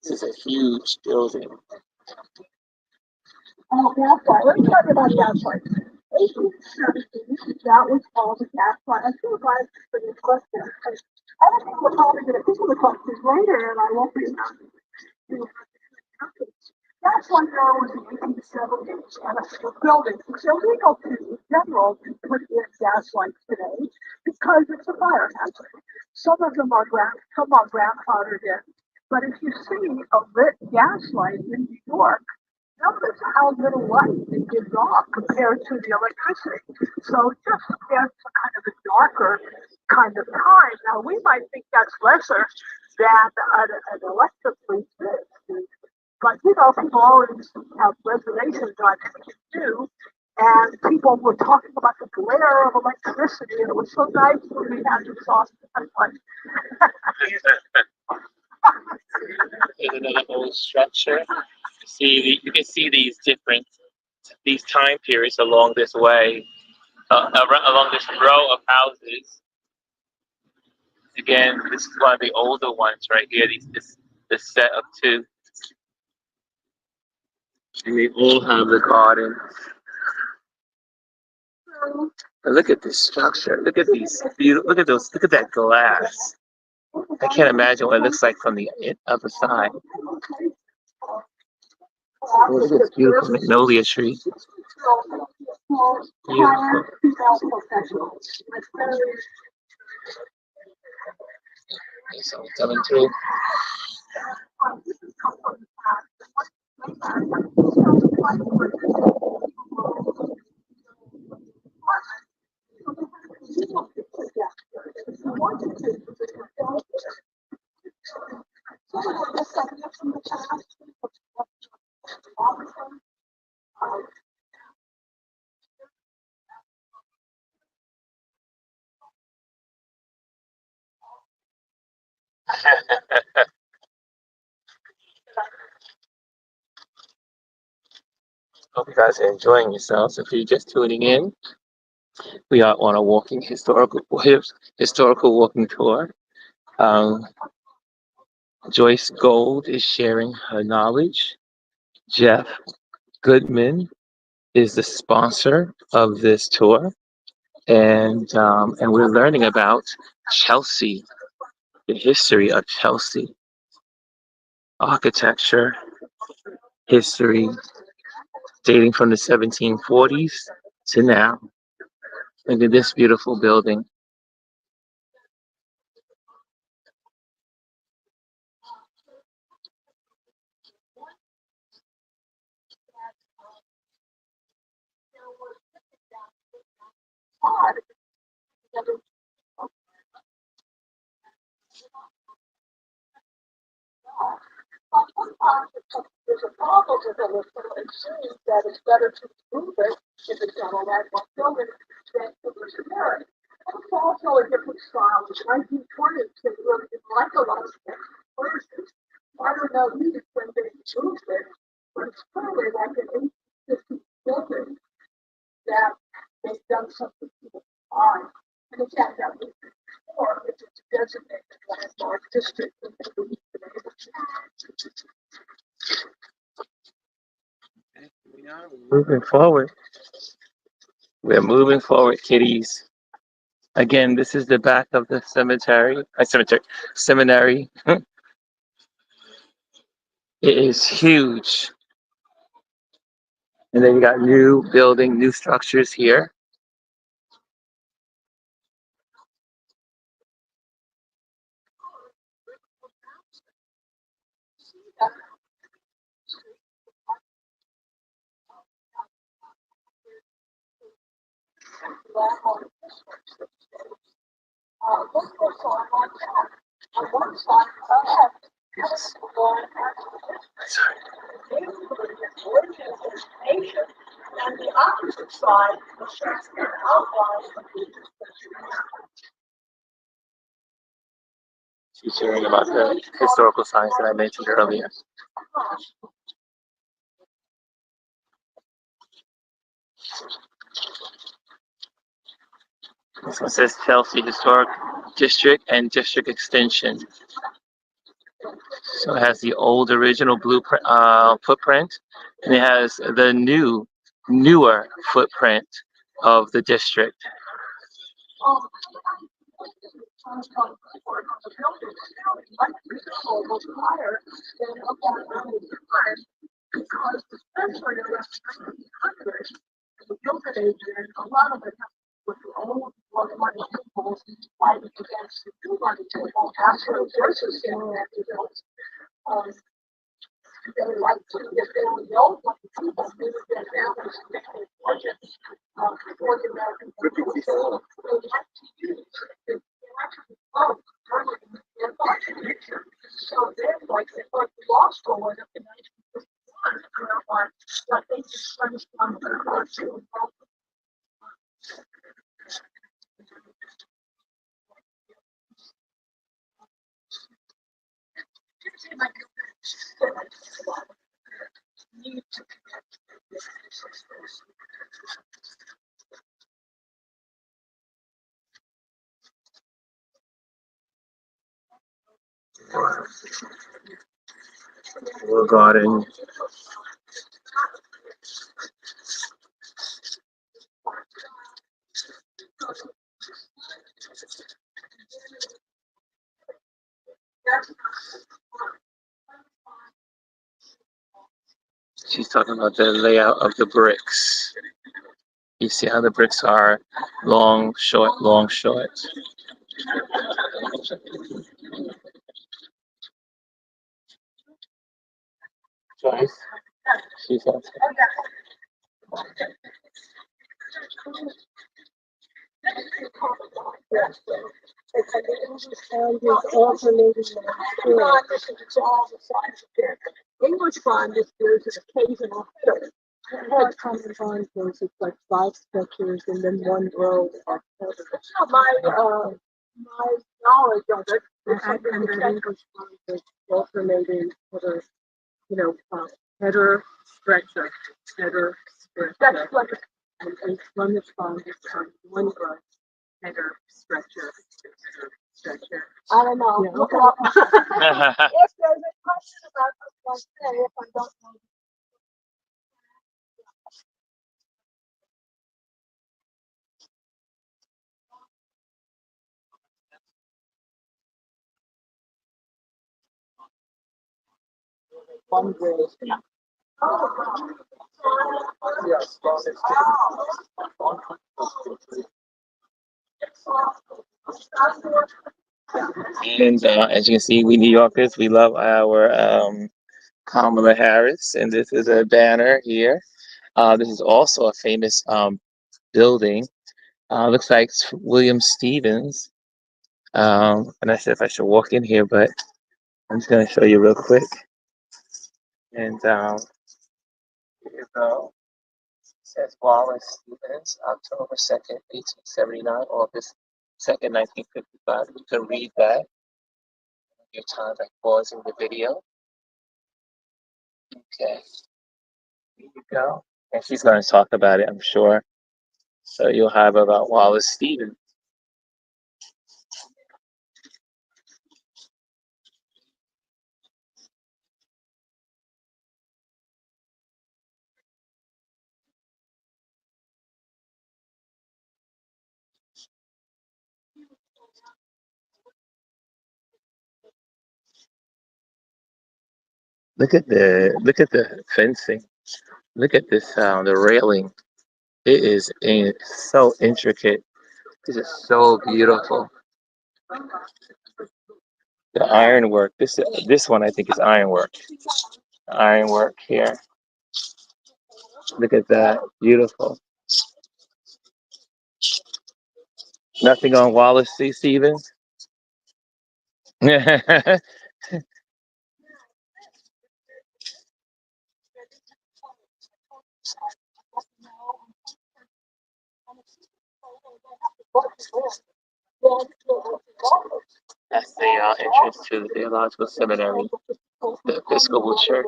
This is a huge building. Oh, gaslight. Let me talk about gaslight. 1817, that was all the gaslight. I feel bad for this question because I don't think we're probably going to think of the questions later and I won't be around to gaslight law was in 1870s and a building. It's illegal to in general to put in gaslights today because it's a fire hazard. Some of them are grandfathered in. But if you see a lit gaslight in New York, notice how little light it gives off compared to the electricity. So just against a kind of a darker kind of time. Now we might think that's lesser than an electrically lit. But you know, people always have reservations on anything new. And people were talking about the glare of electricity, and it was so nice when we had the sauce. Here's another old structure. You can see these time periods along this way, along this row of houses. Again, this is one of the older ones right here. This set of two, and they all have the garden. But look at this structure. Look at these. Look at those. Look at that glass. I can't imagine what it looks like from the other side. Oh, look at this beautiful magnolia tree. Beautiful. Okay, so we're coming through. Hope you guys are enjoying yourselves. If you're just tuning in, we are on a walking historical walking tour. Um, Joyce Gold is sharing her knowledge. Jeff Goodman is the sponsor of this tour, and we're learning about Chelsea, the history of Chelsea, architecture, history dating from the 1740s to now. Look at this beautiful building. There's a problem with it, so it seems that it's better to move it if it's not all that one building than to repair it. It's also a different style, which 1920s, they really didn't like a lot of places. I don't know either when they moved it, but it's clearly like an 1850 building that they've done something to the design. And it's at that before, it's a designated landmark district. We are moving forward. We're moving forward, kiddies. Again, this is the back of the seminary. It is huge. And then you got new structures here. And the opposite side shows an outline of the She's sharing about the historical signs that I mentioned earlier. This one says Chelsea Historic District and District Extension. So it has the old original blueprint footprint, and it has the newer footprint of the district. Because especially in the 1900s, the Gilded Age, and a lot of it with the old money people fighting against the new money people after versus they like to get the old money people, they would get families and make their budgets for the American people. So they like to use it. They actually vote during their budget. So they're like the law school went up in 1951, but they just finished on the commercial. Garden. She's talking about the layout of the bricks. You see how the bricks are long, short, long, short. Joyce, she's on. It's an English bond is alternating it's all the size of it. English bond is there's an occasional hitter. Hard common bond is it's like 5 stretchers and then one row of headers. My knowledge of it is something that English bond is alternating header, header, stretcher, header, stretcher. That's like and Flemish bond is one row. Header, stretcher, stretcher. I don't know. Yeah. Look it up. If there's a question about this, I'll say if I don't know. Fundraising. Yes, And as you can see, we New Yorkers, we love our Kamala Harris, and this is a banner here. This is also a famous building. Looks like it's William Stevens. And I said if I should walk in here, but I'm just going to show you real quick. And here you go. It says Wallace Stevens, October 2nd, 1879, August 2nd, 1955. You can read that your time by pausing the video. Okay, here you go. And she's going to talk about it, I'm sure. So you'll have about Wallace Stevens. Look at the fencing. Look at this the railing. It is so intricate. This is so beautiful. The ironwork. This one I think is ironwork. Ironwork here. Look at that. Beautiful. Nothing on Wallace C. Stevens. That's the entrance to the Theological Seminary, the Episcopal Church.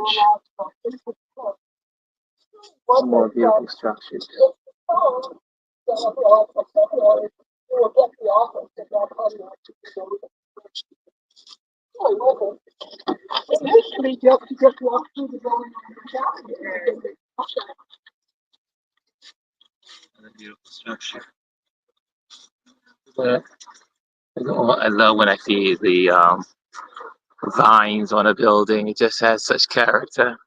One more beautiful structure. Initially, just walk through the building on the Another beautiful structure. But I love when I see the vines on a building. It just has such character.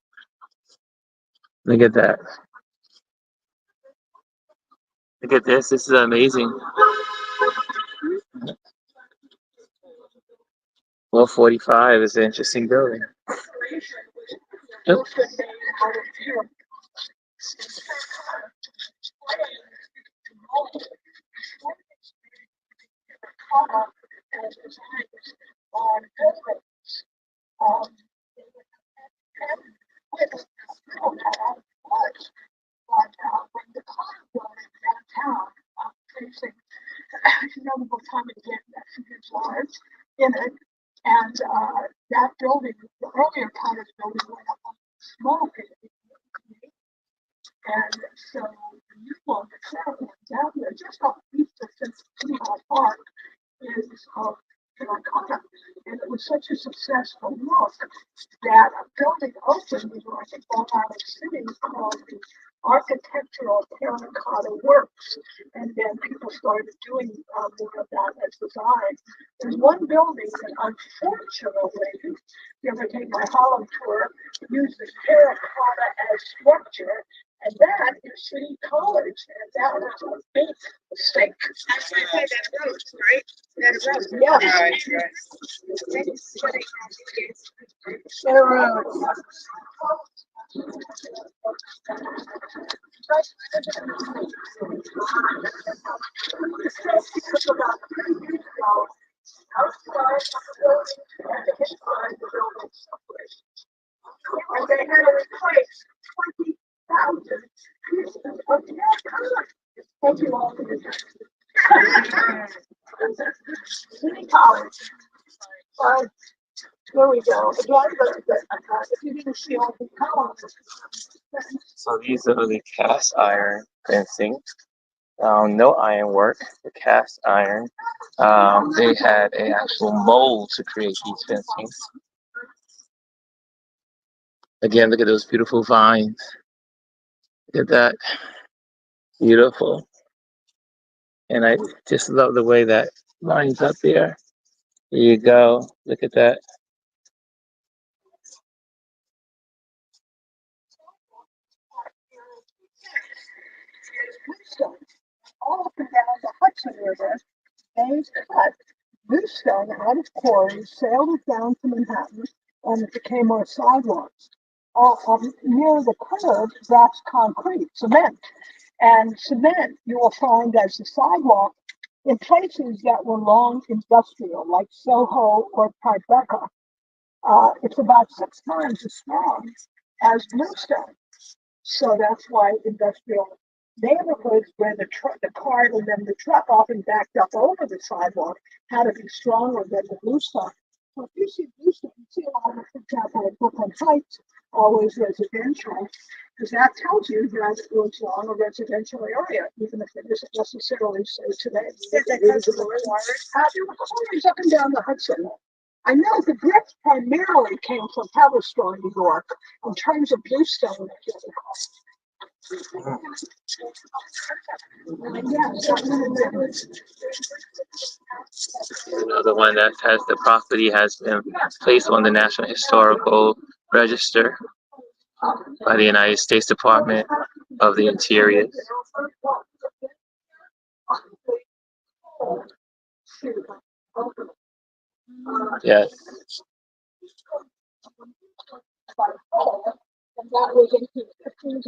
Look at that. Look at this. This is amazing. 445 is an interesting building. Oops. In it, and that building, the earlier cottage building, went up on a small pit. And so the new one, the second one down there, just off east of City Hall Park, is terracotta. And it was such a successful look that a building opened in, I think, Long Island City called the Architectural Terracotta Works. And then people started doing more of that as design. There's one building that unfortunately, if you ever take my Harlem tour, uses terracotta as structure. And that is City College, and that was a big Steak. That's why I say that roast, right? That roast. Yeah. Right, and they had to replace 20,000 pieces of that. Thank you all for this. City College. There we go. Again, if you didn't see all the columns. So these are the cast iron fencing. No iron work, the cast iron. They had an actual mold to create these fencings. Again, look at those beautiful vines. Look at that. Beautiful. And I just love the way that lines up there. There you go. Look at that. All up and down the Hudson River, they cut bluestone out of quarries, sailed it down to Manhattan, and it became our sidewalks. Near the curb, that's concrete, cement. And cement you will find as the sidewalk in places that were long industrial, like Soho or Tribeca. It's about 6 times as strong as bluestone. So that's why industrial neighborhoods where the cart and then the truck often backed up over the sidewalk had to be stronger than the bluestone. So if you see bluestone, you see a lot of, for example, in Brooklyn Heights, always residential, because that tells you that it was on a residential area, even if it isn't necessarily so today. There were quarries up and down the Hudson. I know the bricks primarily came from Haverstraw, New York, in terms of bluestone. Another one that has the property has been placed on the National Historical Register by the United States Department of the Interior. Yes. And that was 1850s,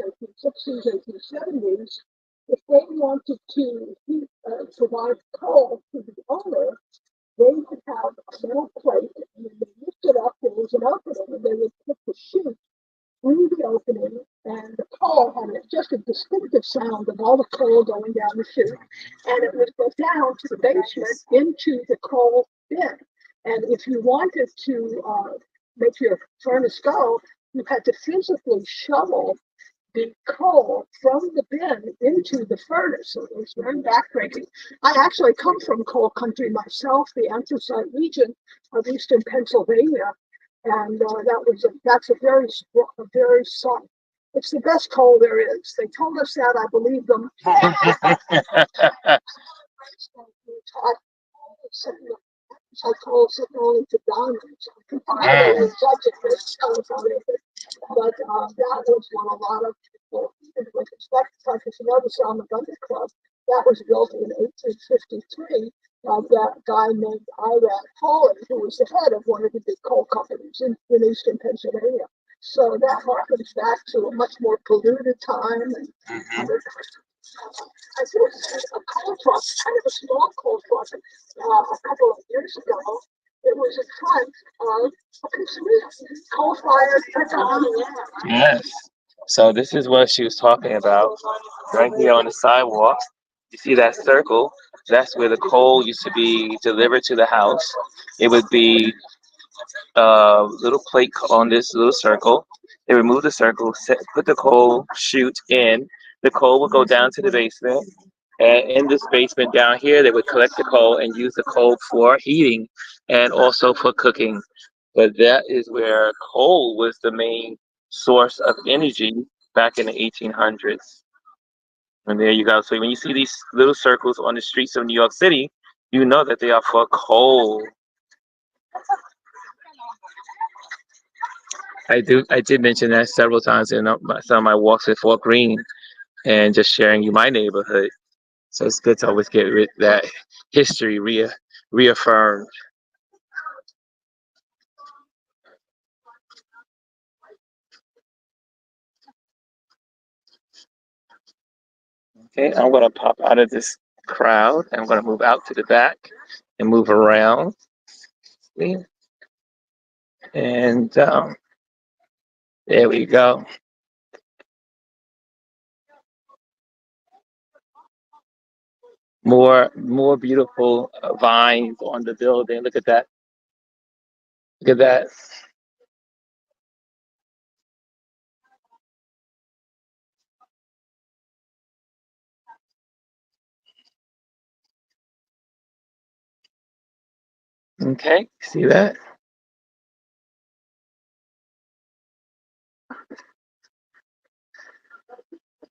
1860s, 1870s. If they wanted to provide coal to the owner, they would have a metal plate, and when they lift it up, there was an opening, and they would put the chute through the opening, and the coal had just a distinctive sound of all the coal going down the chute, and it would go down to the basement into the coal bin. And if you wanted to make your furnace go, you had to physically shovel the coal from the bin into the furnace. So it was very backbreaking. I actually come from coal country myself, the anthracite region of eastern Pennsylvania, and that's a very soft. It's the best coal there is. They told us that. I believe them. I call only to diamonds. But that was when a lot of people, with respect to if you notice on the Gunner Club, that was built in 1853 by that guy named Irad Holland, who was the head of one of the big coal companies in eastern Pennsylvania. So that harkens back to a much more polluted time. And I did a coal truck, kind of a small coal truck, a couple of years ago. It was in front of a piece of coal-fired. Yes. So this is what she was talking about. Right here on the sidewalk, you see that circle? That's where the coal used to be delivered to the house. It would be a little plate on this little circle. They remove the circle, put the coal chute in. The coal would go down to the basement. And in this basement down here, they would collect the coal and use the coal for heating and also for cooking. But that is where coal was the main source of energy back in the 1800s. And there you go. So when you see these little circles on the streets of New York City, you know that they are for coal. I did mention that several times in some of my walks with Fort Greene and just sharing you my neighborhood. So it's good to always get that history reaffirmed. Okay, I'm gonna pop out of this crowd. I'm gonna move out to the back and move around. See? And there we go. More beautiful vines on the building. Look at that. Look at that. Okay, see that?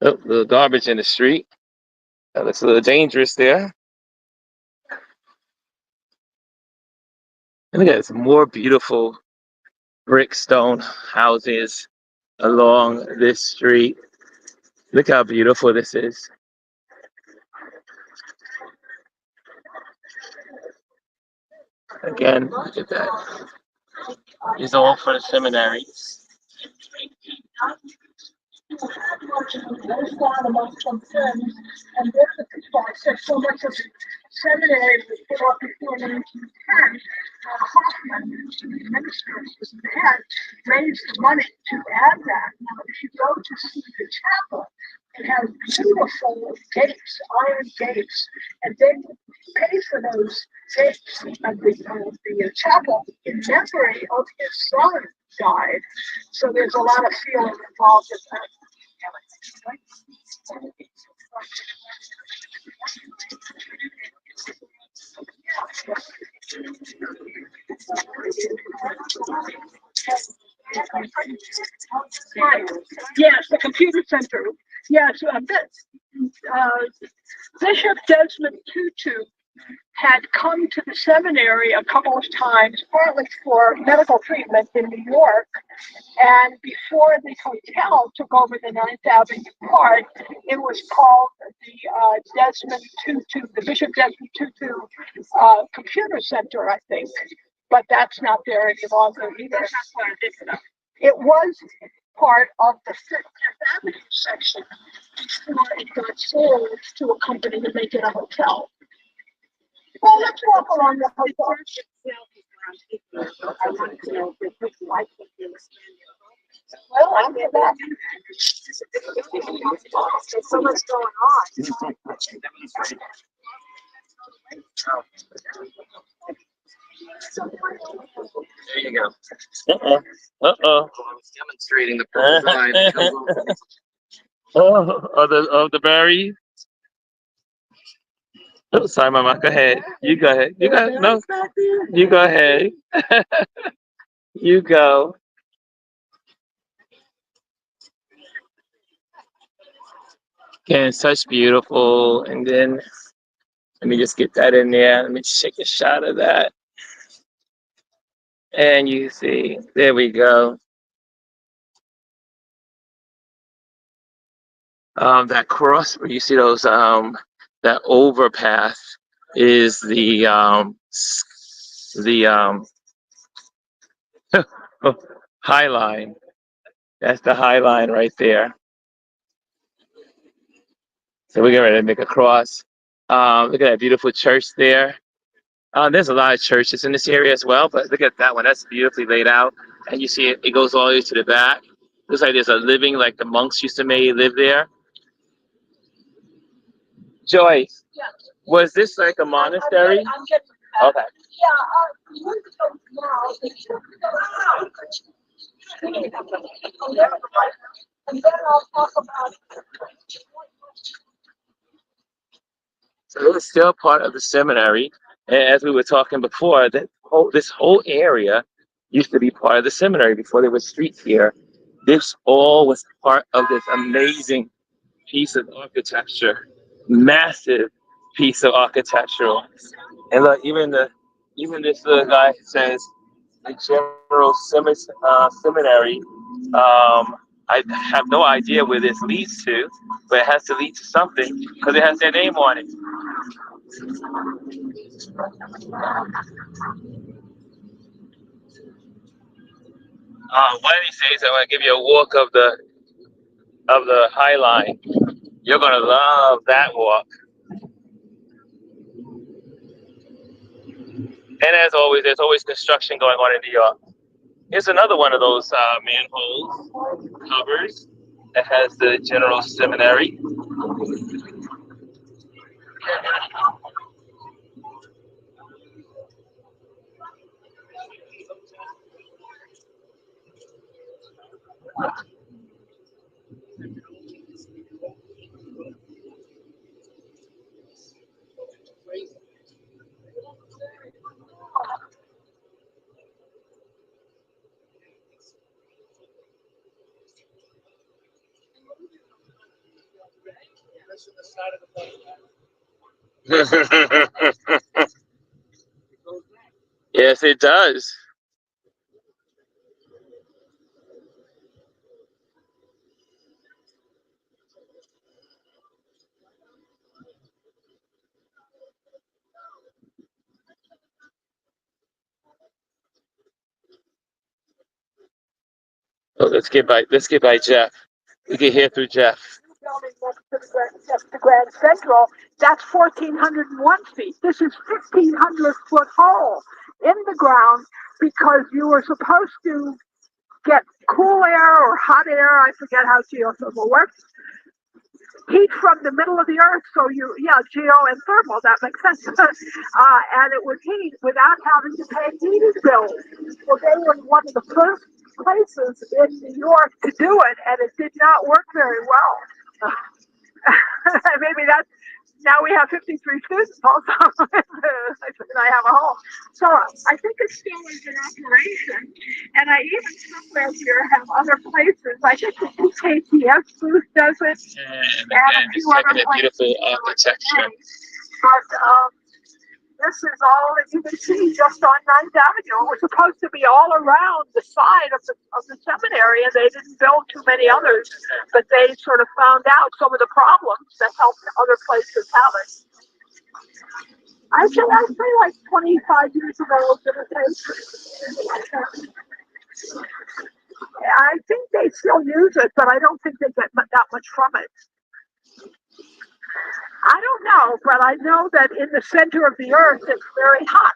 Oh, little garbage in the street. That looks a little dangerous there. And look at this, more beautiful brick stone houses along this street. Look how beautiful this is. Again, look at that. These are all for the seminaries. There's one among some friends, and they're the people. I said so much of the seminary was put up before 1910. Hoffman, the minister, was the head, raised the money to add that. Now, if you go to see the chapel, it has beautiful gates, iron gates, and they pay for those gates of the chapel in memory of his son died. So there's a lot of feeling involved in that. Right. Yes, the computer center. Yes, Bishop Desmond Tutu had come to the seminary a couple of times, partly for medical treatment in New York. And before the hotel took over the Ninth Avenue part, it was called the Desmond Tutu, the Bishop Desmond Tutu Computer Center, I think. But that's not there any longer either. It was part of the Fifth Avenue section before it got sold to a company to make it a hotel. Well, let's walk around the hotel. I want to know if it's like well, I'm that. There's so much going on. There you go. Uh-oh. Uh-oh. I was demonstrating the purple line. Of the berries. Oh, sorry, Mama. Go ahead. You go ahead. You go. No. You go ahead. You go. Again, such beautiful. And then let me just get that in there. Let me take a shot of that. And you see, there we go. That cross where you see those that overpass is the High Line. That's the High Line right there. So we're getting ready to make a cross. Look at that beautiful church there. There's a lot of churches in this area as well, but look at that one. That's beautifully laid out. And you see it goes all the way to the back. Looks like there's a living, like the monks used to maybe live there. Joyce, Yeah. was this like a monastery? I'm getting that. Okay. Yeah, and then I'll talk about. So it's still part of the seminary. And as we were talking before, this whole area used to be part of the seminary before there was streets here. This all was part of this amazing piece of architecture, massive piece of architecture. And look, even this little guy says the General Seminary. I have no idea where this leads to, but it has to lead to something because it has their name on it. One of these days, I'm gonna give you a walk of the High Line. You're gonna love that walk. And as always, there's always construction going on in New York. Here's another one of those manhole covers that has the General Seminary. Yes, it does. Oh, let's get by Jeff. We can hear through Jeff. Building next to the Grand Central, that's 1,401 feet. This is 1,500 foot hole in the ground because you were supposed to get cool air or hot air, I forget how geothermal works, heat from the middle of the earth, so geo and thermal, that makes sense. And it would heat without having to pay heating bills. Well, they were one of the first places in New York to do it, and it did not work very well. Maybe that's, now we have 53 students also, and I have a home. So I think it still is in operation, and I even somewhere here have other places. I think the KTS booth does it, And again, just checking the beautiful architecture. But this is all that you can see just on 9th Avenue. It was supposed to be all around the side of the seminary, and they didn't build too many others, but they sort of found out some of the problems that helped other places have it. I'd say like 25 years ago, I think they still use it, but I don't think they get that much from it. I don't know, but I know that in the center of the earth, it's very hot,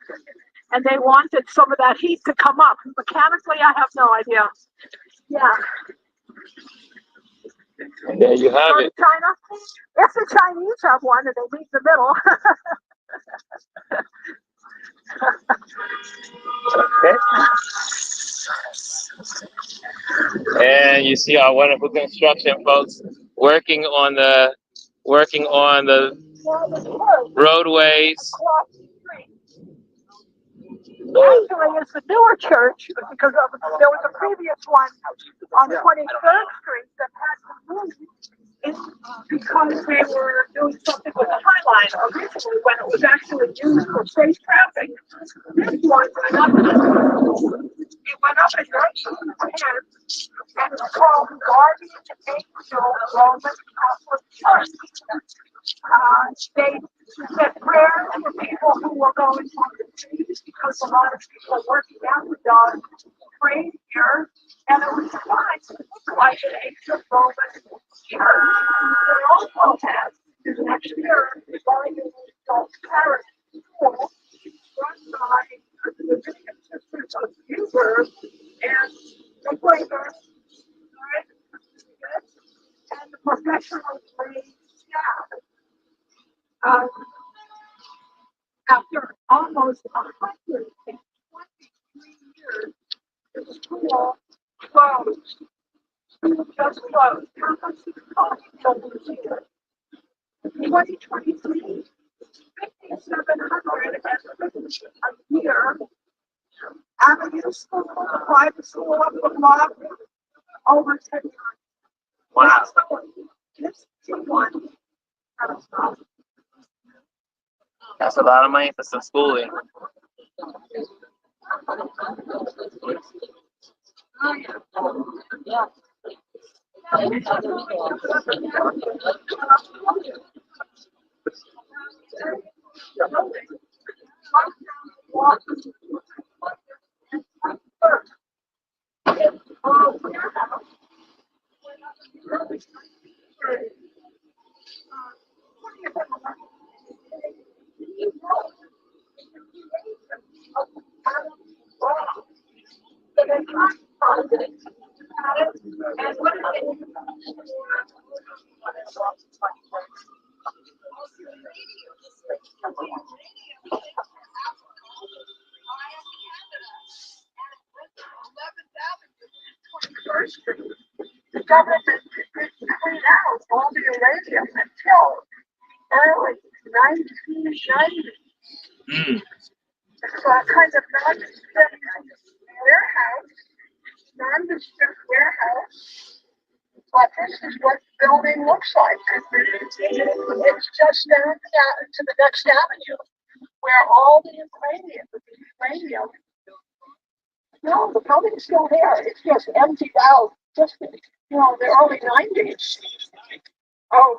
and they wanted some of that heat to come up. Mechanically, I have no idea. Yeah. And there you have it. China? If the Chinese have one and they meet in the middle. Okay. And you see our wonderful construction folks working on the roadways. Actually, it's the newer church because there was a previous one on 23rd Street that had to move because they were doing something with the High Line originally when it was actually used for safe traffic. This one went up. It went up in 1910 and it's called Guardian Angel Roman Catholic Church. They said prayers for people who were going on the streets because a lot of people working out the dog prayed here, and it was designed to look like an ancient Roman church. They also have next year the Guardian Angel Parish School run by the Dominican Sisters of Newburgh and the Quakers, and the professional trained staff. After almost 123 years, the school closed. School just closed. How much did it cost children's here? 2023, 5,700 a year. Avenue School, the private school up the block, over 10 times. Wow. This one. That's a lot of money for some schooling. Yeah. The government didn't clean out all the uranium until early 1990. Mm. So a kind of nondescript warehouse, nondescript warehouse. But this is what the building looks like. It's just down to the next avenue where all the uranium. No, the building's still there. It's just emptied out. Just the early 90s. Oh.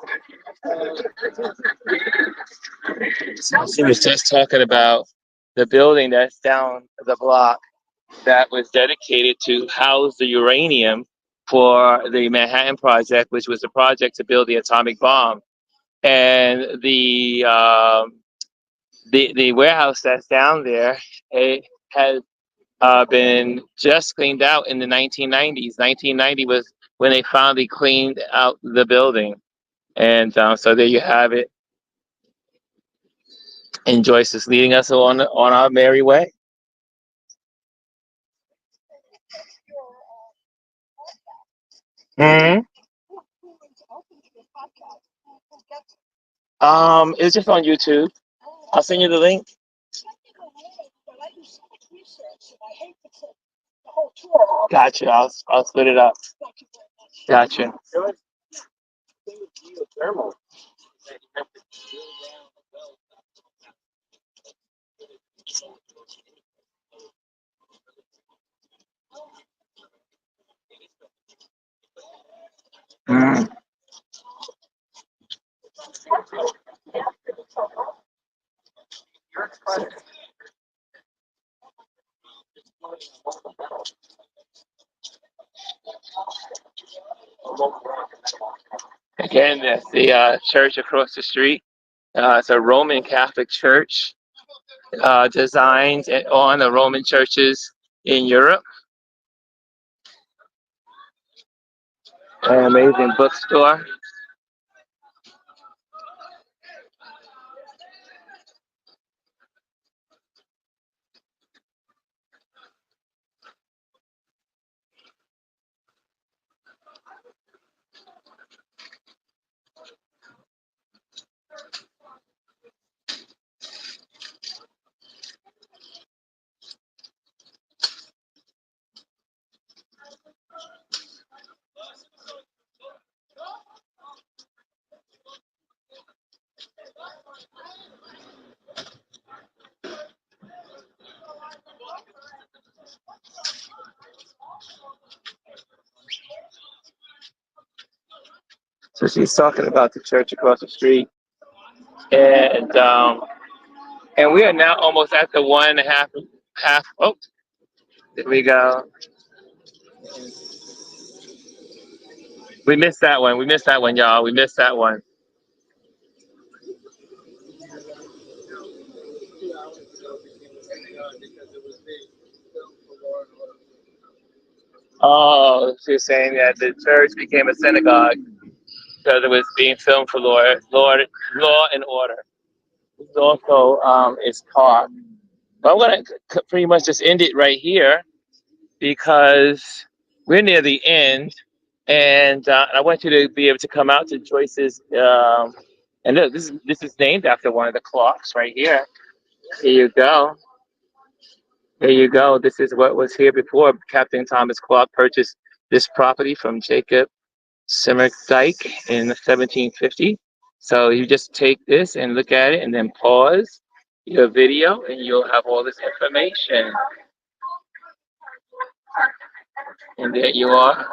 She was just talking about the building that's down the block that was dedicated to house the uranium for the Manhattan Project, which was the project to build the atomic bomb. And the warehouse that's down there, it has been just cleaned out in the 1990s. 1990 was when they finally cleaned out the building. And so there you have it. And Joyce is leading us on our merry way. Hmm. It's just on YouTube. I'll send you the link. Gotcha. I'll split it up. Gotcha. Mm. Again, that's the church across the street. It's a Roman Catholic church designed on the Roman churches in Europe. An amazing bookstore. So she's talking about the church across the street, and we are now almost at the 1.5. Oh, there we go. We missed that one. We missed that one, y'all. We missed that one. Oh, she was saying that the church became a synagogue because it was being filmed for law and order. It's also its talk. But I'm going to pretty much just end it right here because we're near the end, and I want you to be able to come out to Joyce's. And look, this is named after one of the clocks right here. Here you go. There you go. This is what was here before. Captain Thomas Clark purchased this property from Jacob Dyke in 1750. So you just take this and look at it and then pause your video and you'll have all this information. And there you are.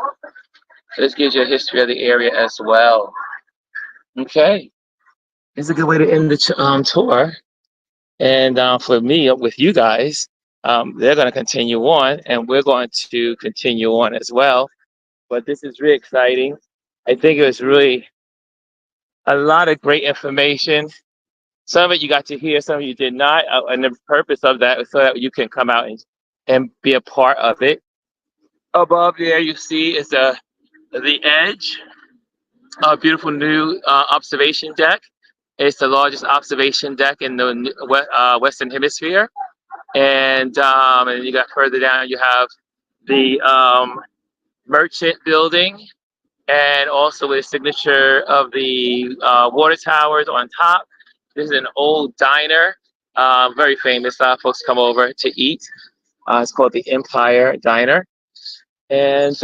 This gives you a history of the area as well. Okay, it's a good way to end the tour. And for me, with you guys, they're going to continue on, and we're going to continue on as well. But this is really exciting. I think it was really a lot of great information. Some of it you got to hear, some of you did not. And the purpose of that is so that you can come out and be a part of it. Above there, you see is the edge, a beautiful new observation deck. It's the largest observation deck in the Western Hemisphere. And you got further down, you have the merchant building, and also a signature of the water towers on top. This is an old diner, very famous. Folks come over to eat. It's called the Empire Diner. And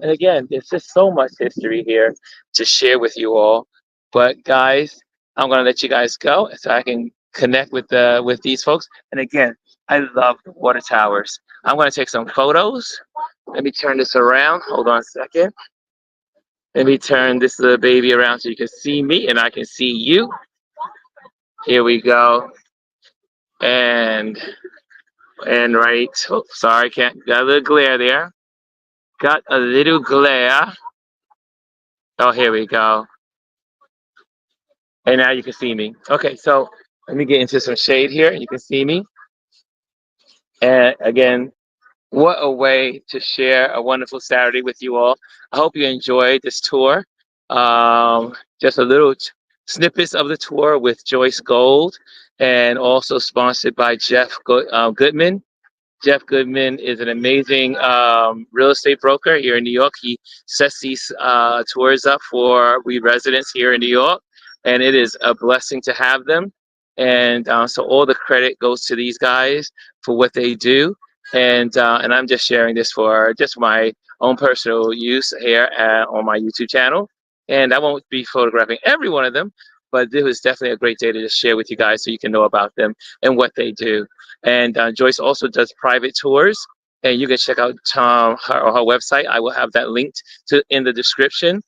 again, there's just so much history here to share with you all. But guys, I'm gonna let you guys go so I can connect with these folks. And again, I love the water towers. I'm gonna take some photos. Let me turn this around. Hold on a second. Let me turn this little baby around so you can see me and I can see you. Here we go. And right. Oh, sorry, can't. Got a little glare there. Got a little glare. Oh, here we go. And now you can see me. Okay, so let me get into some shade here and you can see me. And again, what a way to share a wonderful Saturday with you all. I hope you enjoyed this tour. Just a little snippets of the tour with Joyce Gold, and also sponsored by Jeff Goodman. Jeff Goodman is an amazing real estate broker here in New York. He sets these tours up for we residents here in New York, and it is a blessing to have them. And so all the credit goes to these guys for what they do. And I'm just sharing this for just my own personal use here on my YouTube channel. And I won't be photographing every one of them, but it was definitely a great day to just share with you guys so you can know about them and what they do. And Joyce also does private tours, and you can check out her website. I will have that linked in the description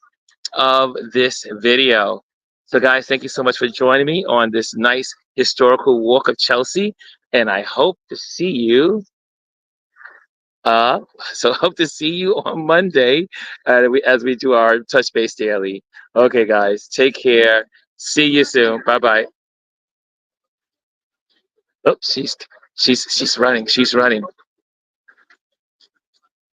of this video. So guys, thank you so much for joining me on this nice historical walk of Chelsea, and I hope to see you. Hope to see you on Monday as we do our Touch Base Daily. Okay, guys, take care. See you soon. Bye bye. Oh, she's running. She's running.